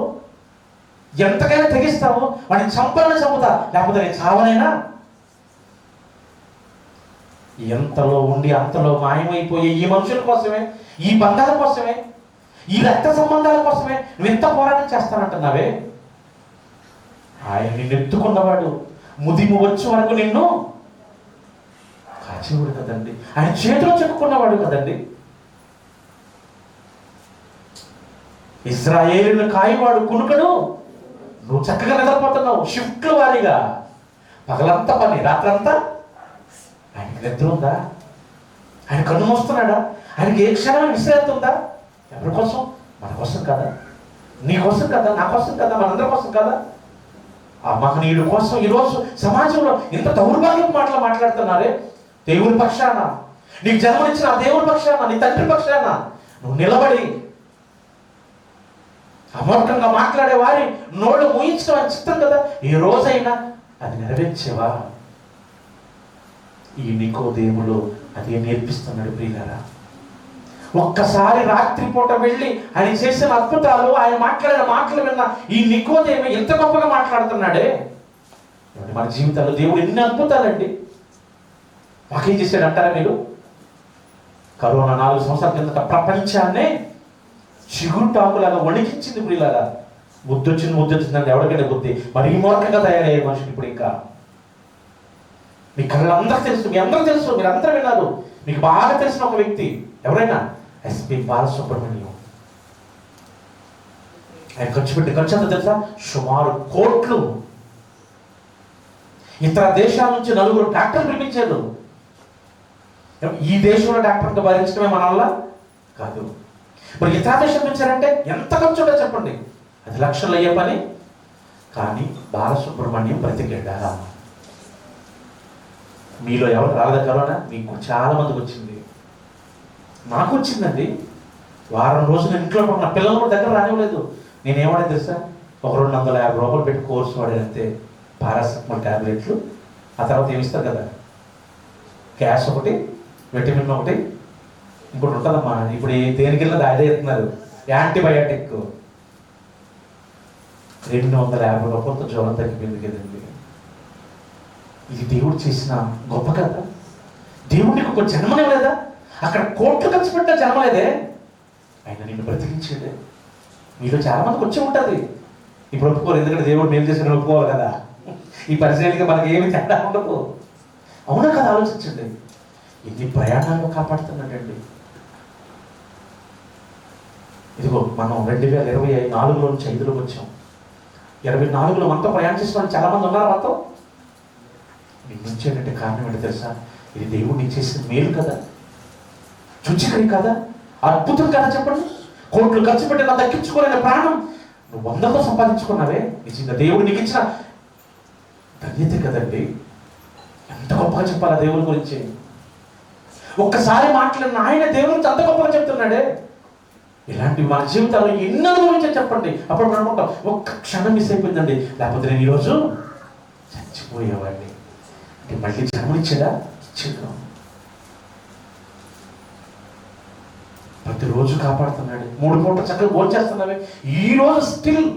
ఎంతకైనా తెగిస్తావు, వాడిని చంపుతా, లేకపోతే నేను చావనైనా. ఎంతలో ఉండి అంతలో మాయమైపోయే ఈ మనుషుల కోసమే, ఈ బంధాల కోసమే, ఈ రక్త సంబంధాల కోసమే నువ్వు ఎంత పోరాటం చేస్తానంటున్నావే. ఆయన నిన్ను ఎత్తుకున్నవాడు, ముదిము వచ్చే వరకు నిన్ను కాచేవాడు కదండి. ఆయన చేతిలో చెక్కుకున్నవాడు కదండి. ఇశ్రాయేలును కాయవాడు కునుకడు, నువ్వు చక్కగా నిద్రపోతున్నావు షిఫ్ట్లు వారీగా. పగలంతా పని, రాత్రంతా. ఆయనకి నిద్ర ఉందా? ఆయన కన్ను మోస్తున్నాడా? ఆయనకి ఏ క్షణం విశ్రాంతి ఉందా? ఎవరి కోసం? మన కోసం కదా, నీ కోసం కదా, నా కోసం కదా, మనందరి కోసం కదా. ఆ మహనీయుడి కోసం ఈరోజు సమాజంలో ఇంత దౌర్భాగ్యపు మాటలు మాట్లాడుతున్నారే. దేవుని పక్షాన, నీకు జన్మనిచ్చిన ఆ దేవుని పక్షాన, నీ తండ్రి పక్షాన నువ్వు నిలబడి అమోఘంగా మాట్లాడే వారి నోళ్ళు మూయించడం అని చిత్తం కదా. ఏ రోజైనా అది నెరవేర్చేవా? ఈ నికోదేములు అదే నేర్పిస్తున్నాడు. ప్రియులారా, ఒక్కసారి రాత్రిపూట వెళ్ళి ఆయన చేసిన అద్భుతాలు, ఆయన మాట్లాడిన మాటలు విన్న ఈ నికోదేము ఎంత గొప్పగా మాట్లాడుతున్నాడే. మన జీవితాల్లో దేవుడు ఎన్ని అద్భుతాలండి. మాకేం చేశాడు అంటారా మీరు? కరోనా 4 సంవత్సరాల కిందట ప్రపంచాన్నే చిగురుటాకులాగా వణికించింది. ప్రియులారా, బుద్ధి వచ్చిందని ఎవరికైనా బుద్ధి మరి ఈ మూర్ఖంగా తయారయ్యే మనుషులు ఇప్పుడు. ఇంకా మీ కళ్ళందరూ తెలుసు, మీ అందరూ తెలుసు, మీరు అందరూ విన్నారు. మీకు బాగా తెలిసిన ఒక వ్యక్తి ఎవరైనా ఎస్పి బాలసుబ్రహ్మణ్యం. ఆయన ఖర్చు ఎంత తెలుసా? సుమారు కోట్లు. ఇతర దేశాల నుంచి 4 డాక్టర్లు పిలిపించారు. ఈ దేశంలో డాక్టర్తో భరించడమే మన వల్ల కాదు. మరి ఇతరాదేశం వచ్చారంటే ఎంత ఖర్చు ఉందో చెప్పండి, అది లక్షలు అయ్యే పని. కానీ బాలసుబ్రహ్మణ్యం బ్రతికాడా? మీలో ఎవరు రాలేదా కరోనా? మీకు చాలా మందికి వచ్చింది, నాకు వచ్చిందండి. వారం రోజులు ఇంట్లో నా పిల్లలు కూడా దగ్గర రానివ్వలేదు. నేనేమన్నా తెలుసా, ఒక 250 రూపాయలు పెట్టి కోర్సు వాడానంతే. పారాసెటమాల్ ట్యాబ్లెట్లు, ఆ తర్వాత ఏమిస్తారు కదా క్యాష్ ఒకటి, విటమిన్ ఒకటి, ఇంకోటి ఉంటుందమ్మా ఇప్పుడు దేనికి వెళ్ళినా అదే ఇస్తున్నారు, యాంటీబయాటిక్. 250 రూపాయలతో జ్వరం తగ్గిపోయింది కదండి. ఇది దేవుడు చేసిన గొప్ప కదా. దేవుడికి ఒక జన్మనేలేదా? అక్కడ కోట్లు ఖర్చు పెట్టిన జన్మలేదే, ఆయన నిన్ను బ్రతికించాడే. మీలో చాలా మందికి వచ్చి ఉంటుంది, ఇప్పుడు ఒప్పుకోరు, ఎందుకంటే దేవుడు మేలు చేసిన ఒప్పుకోవాలి కదా. ఈ పరిశీలనకి మనకి ఏమి తేడా ఉండదు. అవునా కదా? ఆలోచించండి, ఎన్ని ప్రయాణాలు కాపాడుతున్నాడండి. ఇదిగో మనం 2024లో నుంచి 5లోకి వచ్చాం. 24లో మనతో ప్రయాణం చేసిన వాళ్ళు చాలా మంది ఉన్నారు. మనతో నేను నుంచేటంటే కారణం ఏంటో తెలుసా? ఇది దేవుడు నీకు చేసిన మేలు కదా, చుచ్చికరి కదా, అద్భుతం కదా. చెప్పండి, కోట్లు ఖర్చు పెట్టి నా దక్కించుకోలేని ప్రాణం నువ్వు 100తో సంపాదించుకున్నావే, నిజంగా దేవుడు నీకు ఇచ్చిన ధన్యత కదండి. ఎంత గొప్పగా చెప్పాలా దేవుని గురించి? ఒక్కసారి మాట్లాడిన ఆయన దేవుని గురించి అంత గొప్పగా చెప్తున్నాడే. ఇలాంటివి మన జీవితాల్లో ఎన్ని అనుభవించా చెప్పండి. అప్పుడు మనం ఒక్క క్షణం మిస్ అయిపోయిందండి, లేకపోతే నేను ఈరోజు చచ్చిపోయేవాడిని. అంటే మళ్ళీ జన్మనిచ్చాడా? ఇచ్చాడు. ప్రతిరోజు కాపాడుతున్నాడు. 3 పూటలు చక్కగా భోజనం చేస్తున్నావే. ఈరోజు స్టిల్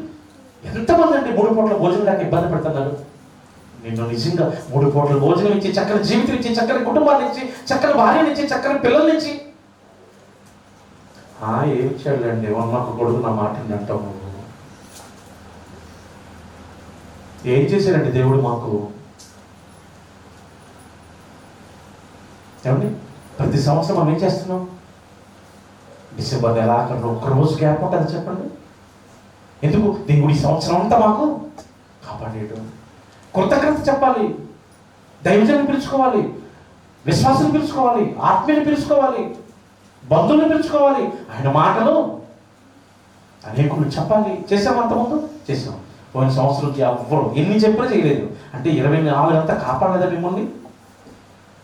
ఎంతమంది అండి 3 పూటల భోజనం లేక ఇబ్బంది పెడుతున్నారు? నిన్ను నిజంగా 3 పూటల భోజనం ఇచ్చి, చక్కని జీవితం ఇచ్చి, చక్కని కుటుంబాన్ని ఇచ్చి, చక్కని భార్యనిచ్చి, చక్కని పిల్లల్నిచ్చి, ఏమి ఇచ్చాడులేండి, నాకు కొడుకు నా మాట అంటావు. ఏం చేశాడండి దేవుడు మాకు? ఏమండి, ప్రతి సంవత్సరం మనం ఏం చేస్తున్నాం? డిసెంబర్ నెల ఆఖరిలో ఒక్కరోజు గ్యాప్ ఉంటుంది చెప్పండి. ఎందుకు? దేవుడు ఈ సంవత్సరం అంతా మాకు కాపాడేయడం. కృతజ్ఞత చెప్పాలి, దైవజనులు పిలుచుకోవాలి, విశ్వాసం పిలుచుకోవాలి, ఆత్మీయులు పిలుచుకోవాలి, బంధువులు పిలుచుకోవాలి, ఆయన మాటలు అనేకులు చెప్పాలి. చేసాం, అంతకుముందు చేసాం. పోయిన సంవత్సరం ఎవ్వరు ఎన్ని చెప్పినా చేయలేదు. అంటే 24 అంతా కాపాడలేదా మిమ్మల్ని?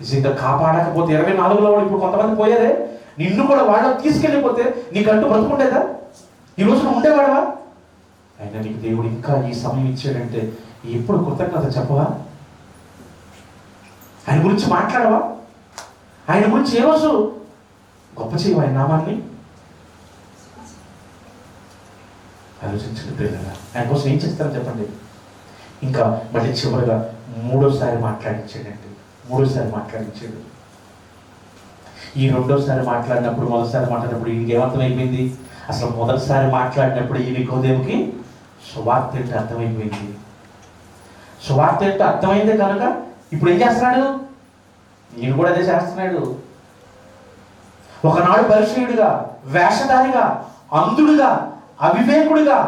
నిజంగా కాపాడకపోతే 24లో వాళ్ళు ఇప్పుడు కొంతమంది పోయారే, నిన్ను కూడా వాళ్ళని తీసుకెళ్ళిపోతే నీకంటూ బ్రతుకుండేదా? ఈరోజు నువ్వు ఉండేవాడవా? అయినా నీకు దేవుడు ఇంకా ఈ సమయం ఇచ్చాడంటే ఎప్పుడు కృతజ్ఞత చెప్పవా? ఆయన గురించి మాట్లాడవా? ఆయన గురించి ఏ రోజు గొప్ప చేయవా ఆయన నామాన్ని? ఆలోచించండి ప్రియులారా, ఆయన కోసం ఏం చేస్తారని చెప్పండి. ఇంకా మళ్ళీ చివరిగా 3వసారి మాట్లాడించాడండి. 3వసారి మాట్లాడించాడు. ఈ 2వసారి మాట్లాడినప్పుడు, మొదటిసారి మాట్లాడినప్పుడు ఈయనకి ఏమర్థమైపోయింది? అసలు మొదటిసారి మాట్లాడినప్పుడు ఈ నికోదేముకి సువార్త ఏంటో అర్థమైపోయింది. సువార్త ఏంటో అర్థమైందే కనుక ఇప్పుడు ఏం చేస్తున్నాడు? ఈయన కూడా అదే చేస్తున్నాడు. ఒకనాడు పరిచయుడిగా, వేషధారిగా, అంధుడిగా, అవివేకుడిగా,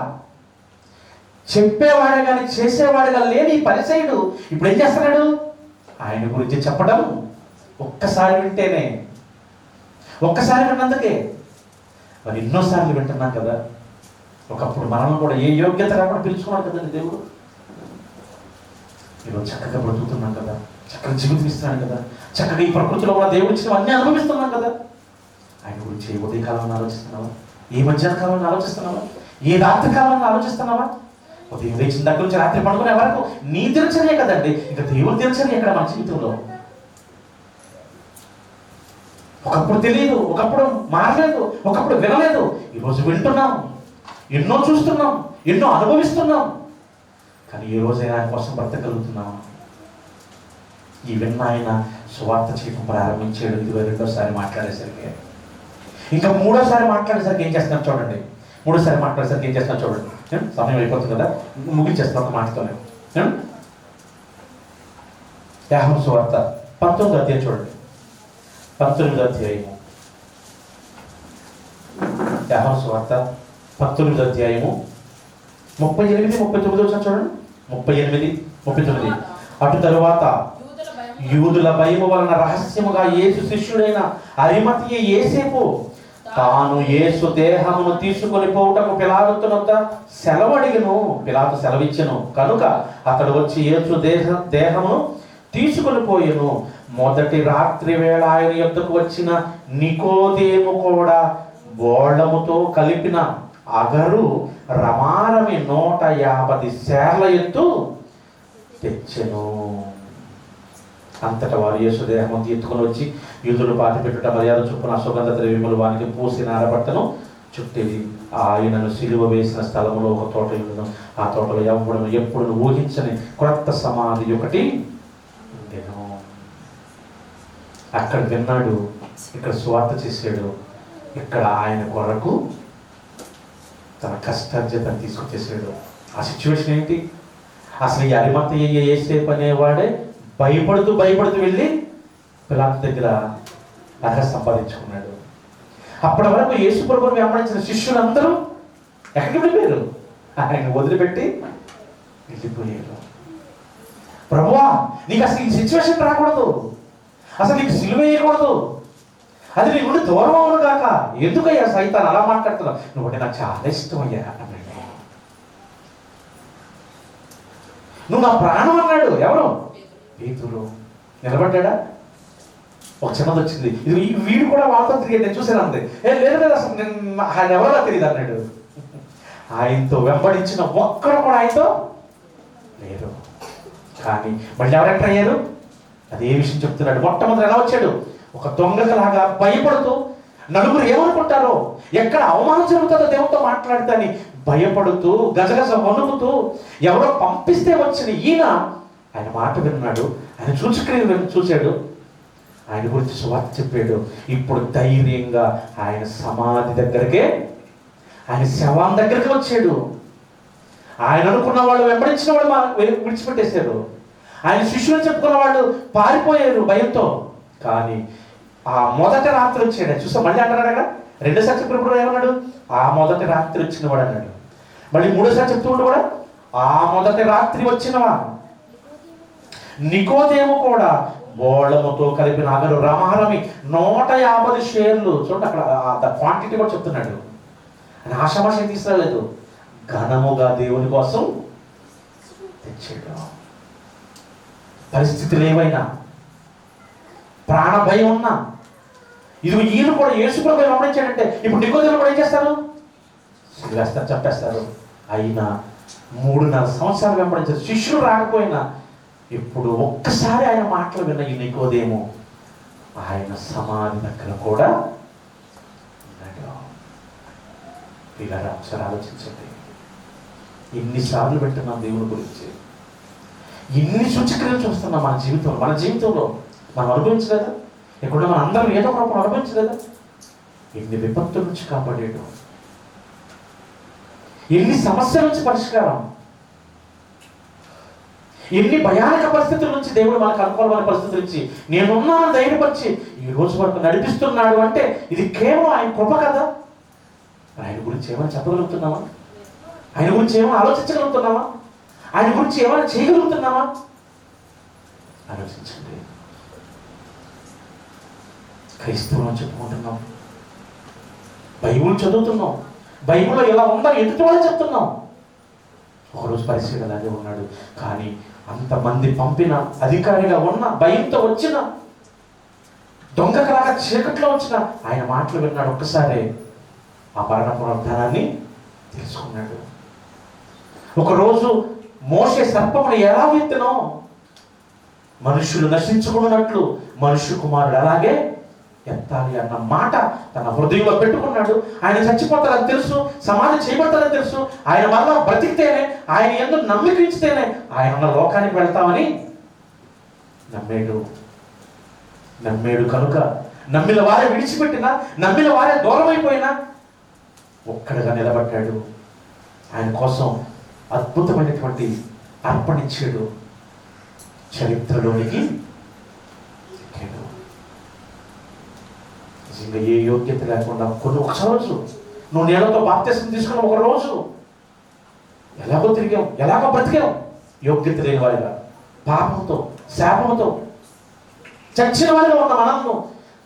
చెప్పేవాడే కానీ చేసేవాడుగా లేని పరిచయుడు ఇప్పుడు ఏం చేస్తున్నాడు? ఆయన గురించి చెప్పడం ఒక్కసారి వింటేనే, ఒక్కసారి విన్నందుకే మరి ఎన్నోసార్లు వింటున్నాం కదా. ఒకప్పుడు మనం కూడా ఏ యోగ్యత రాకుండా పిలుచుకున్నాం కదండి దేవుడు. ఈరోజు చక్కగా బ్రతుకుతున్నాం కదా, చక్కగా జీవితం ఇస్తున్నాడు కదా, చక్కగా ఈ ప్రకృతిలో ఉన్న దేవుడు ఇచ్చిన అన్నీ అనుభవిస్తున్నాం కదా. ఆయన గురించి ఏ ఉదయకాలంలో ఆలోచిస్తున్నావా? ఏ మధ్యాహ్న కాలంలో ఆలోచిస్తున్నావా? ఏ రాత్రి కాలంలో ఆలోచిస్తున్నావా? ఉదయం లేచిన దగ్గర నుంచి రాత్రి పడుకునే వరకు నీ దినచర్య కదండి, ఇంకా దేవుడి దినచర్య ఎక్కడ మన జీవితంలో? ఒకప్పుడు తెలియదు, ఒకప్పుడు మారలేదు, ఒకప్పుడు వినలేదు, ఈరోజు వింటున్నాం, ఎన్నో చూస్తున్నాం, ఎన్నో అనుభవిస్తున్నాం. కానీ ఏ రోజైనా ఆయన కోసం బ్రతకగలుగుతున్నాం? ఈ విన్న ఆయన సువార్త చేయడం ప్రారంభించాడు. ఇది 2వసారి మాట్లాడేసరికి, ఇంకా 3వసారి మాట్లాడేసరికి ఏం చేస్తున్నారు చూడండి. 3వసారి మాట్లాడేసరికి ఏం చేస్తున్నారు చూడండి. సమయం అయిపోతుంది కదా, ముగించేస్తాను ఒక మాటతోనే. యోహాను సువార్త 19వ అధ్యాయం చూడండి. 19వ అధ్యాయము, యోహాను సువార్త 19వ అధ్యాయము 38, 39 వచ్చిన చూడండి. 38, 39. అటు తరువాత యూదుల భయము వలన రహస్యముగా యేసు శిష్యుడైన అరిమతయి యోసేపు తాను యేసు దేహమును తీసుకొని పోవుటకు పిలాతు వద్ద సెలవు అడిగను. పిలాతు సెలవిచ్చెను కనుక అతడు వచ్చి యేసు దేహమును తీసుకొని పోయెను. మొదటి రాత్రి వేళ ఆయన యొద్దకు వచ్చిన నికోదేము కూడా బోళముతో కలిపిన అగరు రమారమి 150 సేర్ల ఎత్తు తెచ్చెను. అంతటా వారు యేసు దేహము ఎత్తుకొని వచ్చి యూదులు పాతి పెట్టుట మర్యాద చొప్పున సుగంధ ద్రవ్యములు వానికి పూసిన అరబట్టను చుట్టేది. ఆయనను సిలువ వేసిన స్థలంలో ఒక తోట ఉండను. ఆ తోటలో ఎప్పుడు ఊహించని క్రొత్త సమాధి ఒకటి ఉండెను. అక్కడ విన్నాడు, ఇక్కడ స్వార్థ చేశాడు, ఇక్కడ ఆయన కొరకు తన కష్టార్జితం తీసుకొచ్చేసాడు. ఆ సిచ్యువేషన్ ఏంటి? అసలు ఈ అరిమతయ్య యేసేపు అనేవాడే భయపడుతూ వెళ్ళి పిలాతు దగ్గర నగర సంపాదించుకున్నాడు. అప్పటి వరకు యేసు ప్రభువుని వెంబడించిన శిష్యులందరూ ఎక్కడికి వెళ్ళిపోయారు? ఆయన వదిలిపెట్టి వెళ్ళిపోయారు. ప్రభువా, నీకు అసలు ఈ సిచ్యువేషన్ రాకూడదు, అసలు నీకు సిలువ వేయకూడదు, అది నీ నుండి దూరం అవును కాక, ఎందుకయ్యా సైతాన్ అలా మాట్లాడుతున్నావు? నువ్వు నాకు చాలా ఇష్టం అయ్యా అన్నాడు. నువ్వు నా ప్రాణం అన్నాడు. ఎవరు? పేతురు. నిలబడ్డా? ఒక చిన్నది వచ్చింది, ఇది వీడు కూడా వాళ్ళతో తిరిగాడు, నేను చూసాను అంతే. లేదు అసలు ఆయన ఎవరో తెలియదు అన్నాడు. ఆయనతో వెంబడించిన ఒక్కడు కూడా ఆయనతో లేరు. కానీ మళ్ళీ ఎవరు ఎంటర్ అయ్యారు? అదే విషయం చెప్తున్నాడు. మొట్టమొదటి ఎలా వచ్చాడు? ఒక దొంగలాగా భయపడుతూ, నలుగురు ఏమనుకుంటారో, ఎక్కడ అవమానం జరుగుతుందో దేవుడితో మాట్లాడతాని భయపడుతూ, గజగజ వణుకుతూ, ఎవరో పంపిస్తే వచ్చిన ఈయన ఆయన మాట విన్నాడు, ఆయన సూచక్రియలు చూశాడు, ఆయన గురించి సువార్త చెప్పాడు. ఇప్పుడు ధైర్యంగా ఆయన సమాధి దగ్గరకే, ఆయన శవం దగ్గరికి వచ్చాడు. ఆయన అనుకున్న వాళ్ళు, వెంబడించిన వాళ్ళు విడిచిపెట్టేశారు. ఆయన శిష్యులు చెప్పుకున్న వాళ్ళు పారిపోయారు భయంతో. కానీ ఆ మొదటి రాత్రి వచ్చాడు. చూసా మళ్ళీ అంటున్నాడు అక్కడ. రెండోసారి చెప్పినప్పుడు ఏమన్నాడు? ఆ మొదటి రాత్రి వచ్చిన వాడు అన్నాడు. మళ్ళీ మూడోసారి చెప్తూ ఉంటే కూడా ఆ మొదటి రాత్రి వచ్చినవా. నికోదేము కూడా బోళముతో కలిపిన అగరు రమారమి 150 షేర్లు. చూడండి అక్కడ క్వాంటిటీ కూడా చెప్తున్నాడు. అని ఆషామాషి తీసుకురాలేదు, ఘనముగా దేవుని కోసం తెచ్చాడు. పరిస్థితులు ఏమైనా, ప్రాణ భయం ఉన్నా, ఇది ఈయన కూడా యేసు ప్రభువుని వెంబడించాడంటే ఇప్పుడు నికోదేము కూడా ఏం చేస్తారు? సిలువేస్తారు, చంపేస్తారు. అయినా 3.5 సంవత్సరాలు వెంబడించారు. శిష్యులు రాకపోయినా ఇప్పుడు ఒక్కసారి ఆయన మాటలు విన్న ఈ నికోదేము ఆయన సమాధి దగ్గర కూడా ఉన్నాడు. పిల్లలు ఒకసారి ఆలోచించండి. ఎన్నిసార్లు వింటున్నాం దేవుని గురించి, ఎన్ని సూచక్రియలు చూస్తున్నాం మన జీవితంలో మనం అనుభవించలేదా? ఇక్కడ మన అందరం ఏదో ఒకప్పుడు అనుభవించలేదా? ఎన్ని విపత్తుల నుంచి కాపాడేయడం, ఎన్ని సమస్యల నుంచి పరిష్కారం, ఎన్ని భయానక పరిస్థితుల నుంచి దేవుడు మనకు అనుకూలమైన పరిస్థితుల నుంచి నేనున్నాను ధైర్యపరిచి ఈ రోజు వరకు నడిపిస్తున్నాడు అంటే ఇది కేవలం ఆయన కృప కదా. ఆయన గురించి ఏమైనా చెప్పగలుగుతున్నామా? ఆయన గురించి ఏమైనా ఆలోచించగలుగుతున్నామా? ఆయన గురించి ఏమైనా చేయగలుగుతున్నామా? ఆలోచించండి. క్రైస్తవులను చెప్పుకుంటున్నాం, బైబిల్ చదువుతున్నాం, బైబిల్లో ఎలా ఉందో ఎదుటి వాళ్ళు చెప్తున్నాం. ఒకరోజు పరిస్థితి అలాగే ఉన్నాడు. కానీ అంతమంది పంపిన అధికారిగా ఉన్న, భయంతో వచ్చిన, దొంగకలాగా చీకట్లో వచ్చిన ఆయన మాటలు విన్నాడు. ఒక్కసారి ఆ మరణ పునరుద్ధానాన్ని తెలుసుకున్నాడు. ఒకరోజు మోషే సర్పమును ఎలా ఎత్తినో మనుషులు నశించుకున్నట్లు మనుష్య కుమారుడు అలాగే ఎత్తాలి అన్న మాట తన హృదయంలో పెట్టుకున్నాడు. ఆయన చచ్చిపోతారని తెలుసు, సమాధి చేయబడతారని తెలుసు. ఆయన వల్ల బ్రతికితేనే, ఆయన ఎందుకు నమ్మికించితేనే ఆయన ఉన్న లోకానికి వెళ్తామని నమ్మేడు కనుక నమ్మిన వారే విడిచిపెట్టినా, నమ్మిన వారే దూరం అయిపోయినా ఒక్కడిగా నిలబడ్డాడు. ఆయన కోసం అద్భుతమైనటువంటి అర్పణించాడు. చరిత్రలోనికి నిజంగా ఏ యోగ్యత లేకుండా ఒకరోజు నువ్వు నీళ్ళతో బాప్తిసం తీసుకున్న ఒక రోజు ఎలాగో తిరిగాం, ఎలాగో బ్రతికాం, యోగ్యత లేని వారిగా, పాపంతో, శాపంతో చచ్చిన వారిగా ఉన్న మనల్ని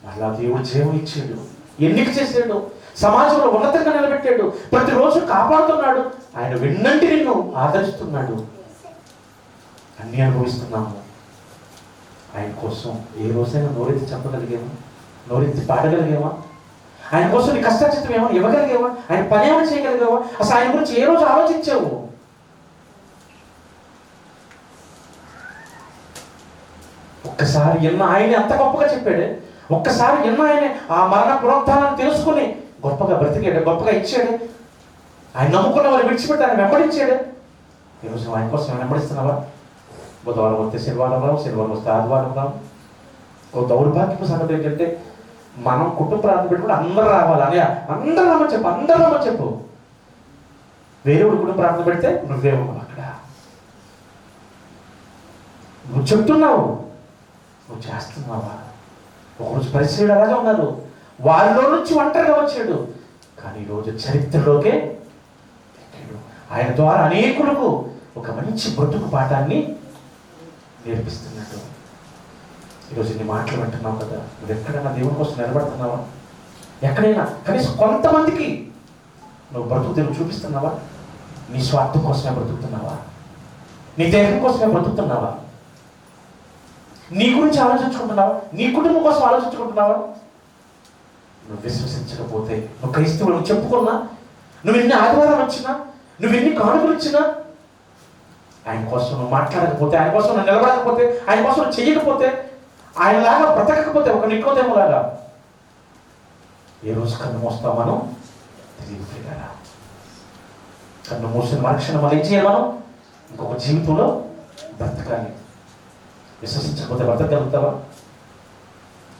మళ్ళా దేవుడు జీవం ఇచ్చాడు, ఎన్నిక చేశాడు. సమాజంలో ఉన్నతంగా నిలబెట్టాడు, ప్రతిరోజు కాపాడుతున్నాడు. ఆయన వెన్నంటి నిన్ను ఆదరిస్తున్నాడు. అన్నీ అనుభవిస్తున్నాము. ఆయన కోసం ఏ రోజైనా నోరెత్తి చెప్పగలిగామా? నోరెత్తి పాడగలిగామా? ఆయన కోసం నీ కష్టాచితం ఏమో ఇవ్వగలిగావా? ఆయన పని ఏమైనా చేయగలిగావా? అసలు ఆయన గురించి ఏ రోజు ఆలోచించావు? ఒక్కసారి ఎన్న ఆయన అంత గొప్పగా చెప్పాడే, ఒక్కసారి ఎన్న ఆయన ఆ మరణ పునరుత్థానాన్ని తెలుసుకుని గొప్పగా బ్రతికాడు, గొప్పగా ఇచ్చాడు. ఆయన నమ్ముకున్న వాళ్ళు విడిచిపెట్టి ఆయన వెంబడించాడు. ఈరోజు ఆయన కోసం వెంబడిస్తున్నావా? బుధవారం వస్తే శనివారం రావు, శనివారం వస్తే ఆదివారం రావు. ఓ దౌర్భాగ్యపు సంగతి ఏంటంటే మనం కుటుంబ ప్రార్థన పెట్టుకుంటే అందరూ రావాలి అని, అందరూ రమ్మని చెప్పు, అందరూ రమ్మని చెప్పు. వేరే కుటుంబ ప్రార్థన పెడితే నువ్వే ఉన్నావు అక్కడ. నువ్వు చెప్తున్నావు, నువ్వు చేస్తున్నావా? ఒకరోజు పరిచయుడు అలాగే ఉన్నారు, వారిలో నుంచి ఒంటరిగా వచ్చాడు. కానీ ఈరోజు చరిత్రలోకే ఎక్కాడు. ఆయన ద్వారా అనేకులకు ఒక మంచి బ్రతుకు పాఠాన్ని నేర్పిస్తున్నాడు. ఈరోజు నీ మాటలు వింటున్నావు కదా, నువ్వు ఎక్కడైనా దేవుని కోసం నిలబడుతున్నావా? ఎక్కడైనా కనీసం కొంతమందికి నువ్వు బ్రతుకు తెరువు చూపిస్తున్నావా? నీ స్వార్థం కోసమే బ్రతుకుతున్నావా? నీ దేహం కోసమే బ్రతుకుతున్నావా? నీ గురించి ఆలోచించుకుంటున్నావా? నీ కుటుంబం కోసం ఆలోచించుకుంటున్నావా? నువ్వు విశ్వసించకపోతే, నువ్వు క్రైస్తవులు నువ్వు చెప్పుకున్నా, నువ్వు ఎన్ని ఆదివారం వచ్చినా, నువ్వు ఎన్ని కానుకలు ఇచ్చినా, ఆయన కోసం నువ్వు మాట్లాడకపోతే, ఆయన కోసం నువ్వు నిలబడకపోతే, ఆయన కోసం నువ్వు చెయ్యకపోతే, ఆయనలాగా బ్రతకకపోతే, ఒక నికోదేములాగా ఏ రోజు కన్ను మోస్తావు మనం తెలియదు కదా. కన్ను మూసిన మరుక్షణం మనం ఏం చేయాలి? మనం ఇంకొక జీవితంలో బ్రతకాలి. విశ్వసించకపోతే బ్రతకగలుగుతావా?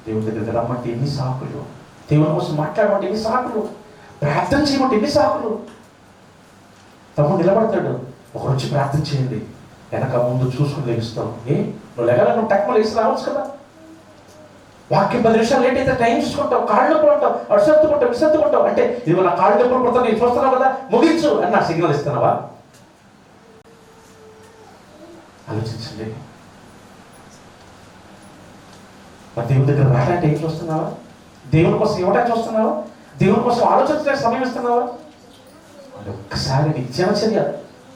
దేవుడి దగ్గర రమ్మంటే ఎన్ని సాకులు, దేవుని కోసం మాట్లాడమంటే ఎన్ని సాకులు, ప్రార్థన చేయమంటే ఎన్ని సాకులు. తమ్ముడు నిలబడతాడు, ఒక రోజు ప్రార్థన చేయండి, వెనక ముందు చూసుకుని లేస్తావు. నువ్వు లేగల, నువ్వు టక్మలు వేసి రావచ్చు కదా. వాక్యం 10 నిమిషాలు లేట్ అయితే టైం చూసుకుంటావు, కాళ్ళు నొప్పులు ఉంటావు, అసత్తుకుంటావు, విసత్తుకుంటావు. అంటే ఇది నా కాళ్ళు నొప్పులు పడతావు, నేను చూస్తున్నావు కదా, ముగించు అని నా సిగ్నల్ ఇస్తున్నావా? ఆలోచించండి. మరి దేవుని దగ్గర రాలంటే ఏం చూస్తున్నావా? దేవుని కోసం ఇవ్వడానికి చూస్తున్నావా? దేవుని కోసం ఆలోచించడానికి సమయం ఇస్తున్నావా? అంటే ఒక్కసారి నీ జీవనచర్య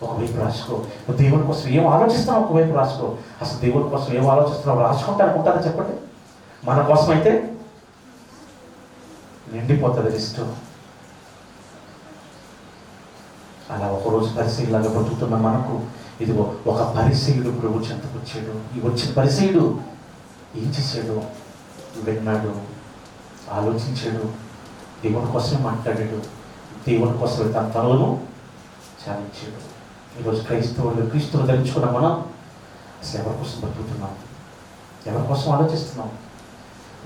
ఒకవైపు రాసుకో. నువ్వు దేవుని కోసం ఏం ఆలోచిస్తున్నావు ఒకవైపు రాసుకో. అసలు దేవుని కోసం ఏం ఆలోచిస్తున్నావు రాసుకుంటా అనుకుంటారా? చెప్పండి. మన కోసం అయితే నిండిపోతుంది లిస్టు. అలా ఒకరోజు పరిశీలిలాగా బ్రతుకుతున్న మనకు ఇదిగో ఒక పరిశీలుడు ప్రభు చెంతకు వచ్చాడు. ఈ వచ్చిన పరిశీలుడు ఏం చేశాడు? విన్నాడు, ఆలోచించాడు, దేవుని కోసమే మాట్లాడాడు, దేవుని కోసం తన తనలను చాలించాడు. ఈరోజు క్రీస్తును ధరించుకున్న మనం అసలు ఎవరి కోసం బ్రతుకుతున్నాం? ఎవరి కోసం ఆలోచిస్తున్నాం?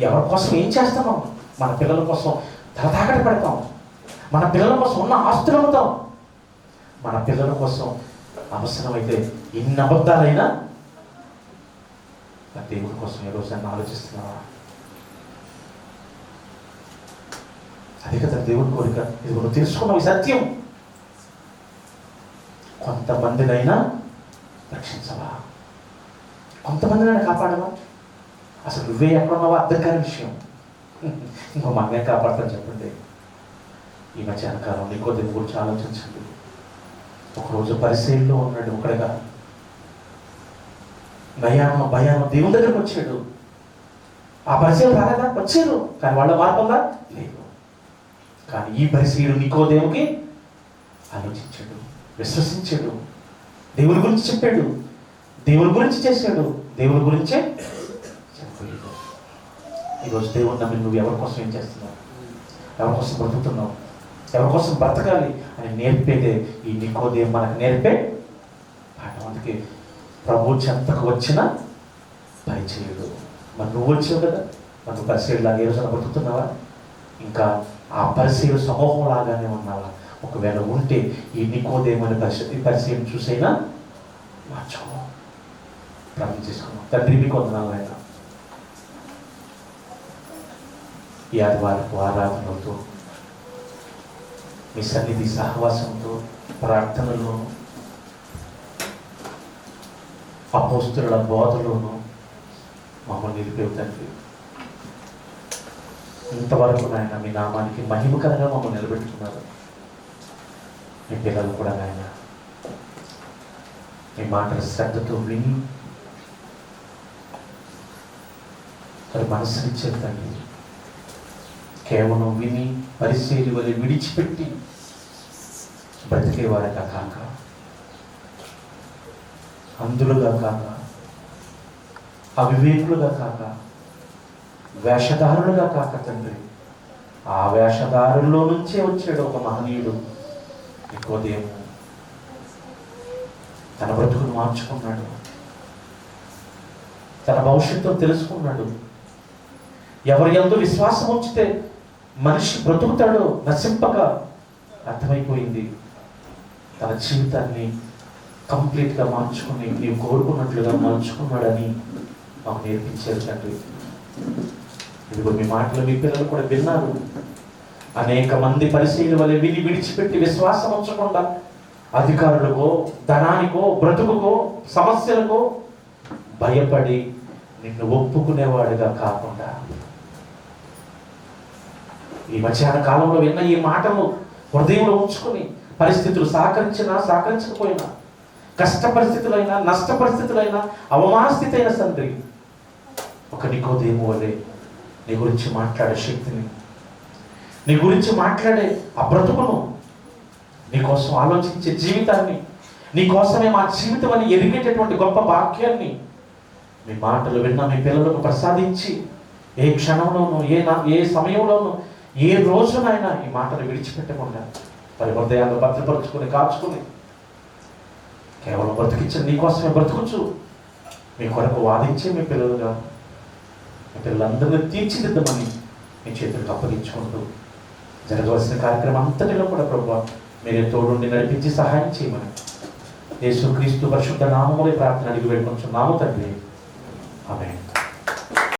ఎవరి కోసం ఏం చేస్తున్నాం? మన పిల్లల కోసం తలతాకట పెడతాం, మన పిల్లల కోసం ఉన్న ఆస్తులు అమ్ముతాం, మన పిల్లల కోసం అవసరమైతే ఎన్ని అబద్ధాలైనా దేవుడి కోసం ఏ రోజైనా ఆలోచిస్తున్నావా? అదే కదా దేవుడి కోరిక. ఇది నువ్వు తెలుసుకున్నావు ఈ సత్యం. కొంతమందినైనా రక్షించవా? కొంతమందినైనా కాపాడవా? అసలు నువ్వే ఎక్కడున్నావా అర్థం కాని విషయం. ఇంకో మనమే కాపాడతాను చెప్పండి. ఈ మధ్యాహ్న కాలం నికోదేము గురించి ఆలోచించండి. ఒకరోజు పరిశీలిలో ఉన్నాడు ఒకడుగా, భయానం దేవుని దగ్గరకు వచ్చాడు. ఆ పరిశీలన రాలేదా? వచ్చారు, కానీ వాళ్ళ మార్పు ఉందా? లేదు. కానీ ఈ పరిశీలుడు నికోదేముకి ఆలోచించాడు, విశ్వసించాడు, దేవుని గురించి చెప్పాడు, దేవుని గురించి చేశాడు, దేవుని గురించే చెప్పాడు. ఈరోజు దేవుని నమ్మి నువ్వు ఎవరి కోసం ఏం చేస్తున్నావు? ఎవరి కోసం బ్రతుకుతున్నావు? ఎవరి కోసం బ్రతకాలి అని నేర్పేదే ఈ నికోదేము మనకు నేర్పే పాఠం. అందుకే ప్రభు చెంతకు వచ్చిన పరిచయుడు. మరి నువ్వు వచ్చావు కదా, మరి పరిచయుడులాగా ఏ రోజున బ్రతుకుతున్నావా? ఇంకా ఆ పరిచయుడు సమూహం లాగానే ఉన్నావా? ఒకవేళ ఉంటే ఈ నికోదేము అనే పరిచయం చూసైనా మార్చుకో, ప్రార్థన చేసుకున్నాం. తండ్రి మీకు వందనాలు ఆయన. ఈ ఆదివారపు ఆరాధనలతో, మీ సన్నిధి సహవాసంతో, ప్రార్థనలోను, అపోస్తుల బోధలోను మమ్మల్ని నిలిపేవు తండ్రి. ఇంతవరకు నాయన మీ నామానికి మహిమకరంగా మమ్మల్ని నిలబెట్టుకున్నారు. మీ పిల్లలు కూడా నాయన మీ మాటలు శ్రద్ధతో విని మరి మనసునిచ్చారు తండ్రి. కేవలం విని పరిశీలి వలె విడిచిపెట్టి బ్రతికేవారుగా కాక, అందులుగా కాక, అవివేకులుగా కాక, వేషధారులుగా కాక తండ్రి, ఆ వేషధారుల్లో నుంచే వచ్చాడు ఒక మహనీయుడు నికోదేము. తన బ్రతుకును మార్చుకున్నాడు, తన భవిష్యత్తును తెలుసుకున్నాడు. ఎవరి యందు విశ్వాసం ఉంచితే మనిషి బ్రతుకుతాడో నశింపక అర్థమైపోయింది. తన జీవితాన్ని కంప్లీట్గా మార్చుకుని నీవు కోరుకున్నట్లుగా మార్చుకున్నాడని మాకు నేర్పించారు తండ్రి. ఇదిగో మీ మాటలు మీ పిల్లలు కూడా విన్నారు. అనేక మంది పరిశీలన వలె విని విడిచిపెట్టి విశ్వాసం ఉంచకుండా అధికారులకో, ధనానికో, బ్రతుకుకో, సమస్యలకో భయపడి నిన్ను ఒప్పుకునేవాడిగా కాకుండా, ఈ మధ్యాహ్న కాలంలో విన్న ఈ మాటలు హృదయంలో ఉంచుకుని పరిస్థితులు సహకరించినా సహకరించకపోయినా, కష్ట పరిస్థితులైనా, నష్ట పరిస్థితులైనా, అవమాన స్థితి అయిన తండ్రి, ఒక నికోదేము వలె నీ గురించి మాట్లాడే శక్తిని, నీ గురించి మాట్లాడే ఆ బ్రతుకును, నీకోసం ఆలోచించే జీవితాన్ని, నీకోసమే మా జీవితం అని ఎరిగేటటువంటి గొప్ప భాగ్యాన్ని మీ మాటలు విన్న మీ పిల్లలకు ప్రసాదించి, ఏ క్షణంలోనూ, ఏ సమయంలోనూ, ఏ రోజునైనా ఈ మాటలు విడిచిపెట్టకుండా వారి హృదయాలు భద్రపరుచుకుని కాచుకుని కేవలం బ్రతికించిన నీకోసమే బ్రతుకుచు మీ కొరకు వాదించే మీ పిల్లలుగా, మీ పిల్లలందరినీ తీర్చిదిద్దమని మీ చేతులకు అప్పగించుకుంటూ జరగవలసిన కార్యక్రమం అంతటిలో కూడా ప్రభువా మీరే తోడుండి నడిపించి సహాయం చేయమని యేసుక్రీస్తు పరిశుద్ధ నామములో ప్రార్థన అడిగి వేడుకొంచున్నాము తండ్రి.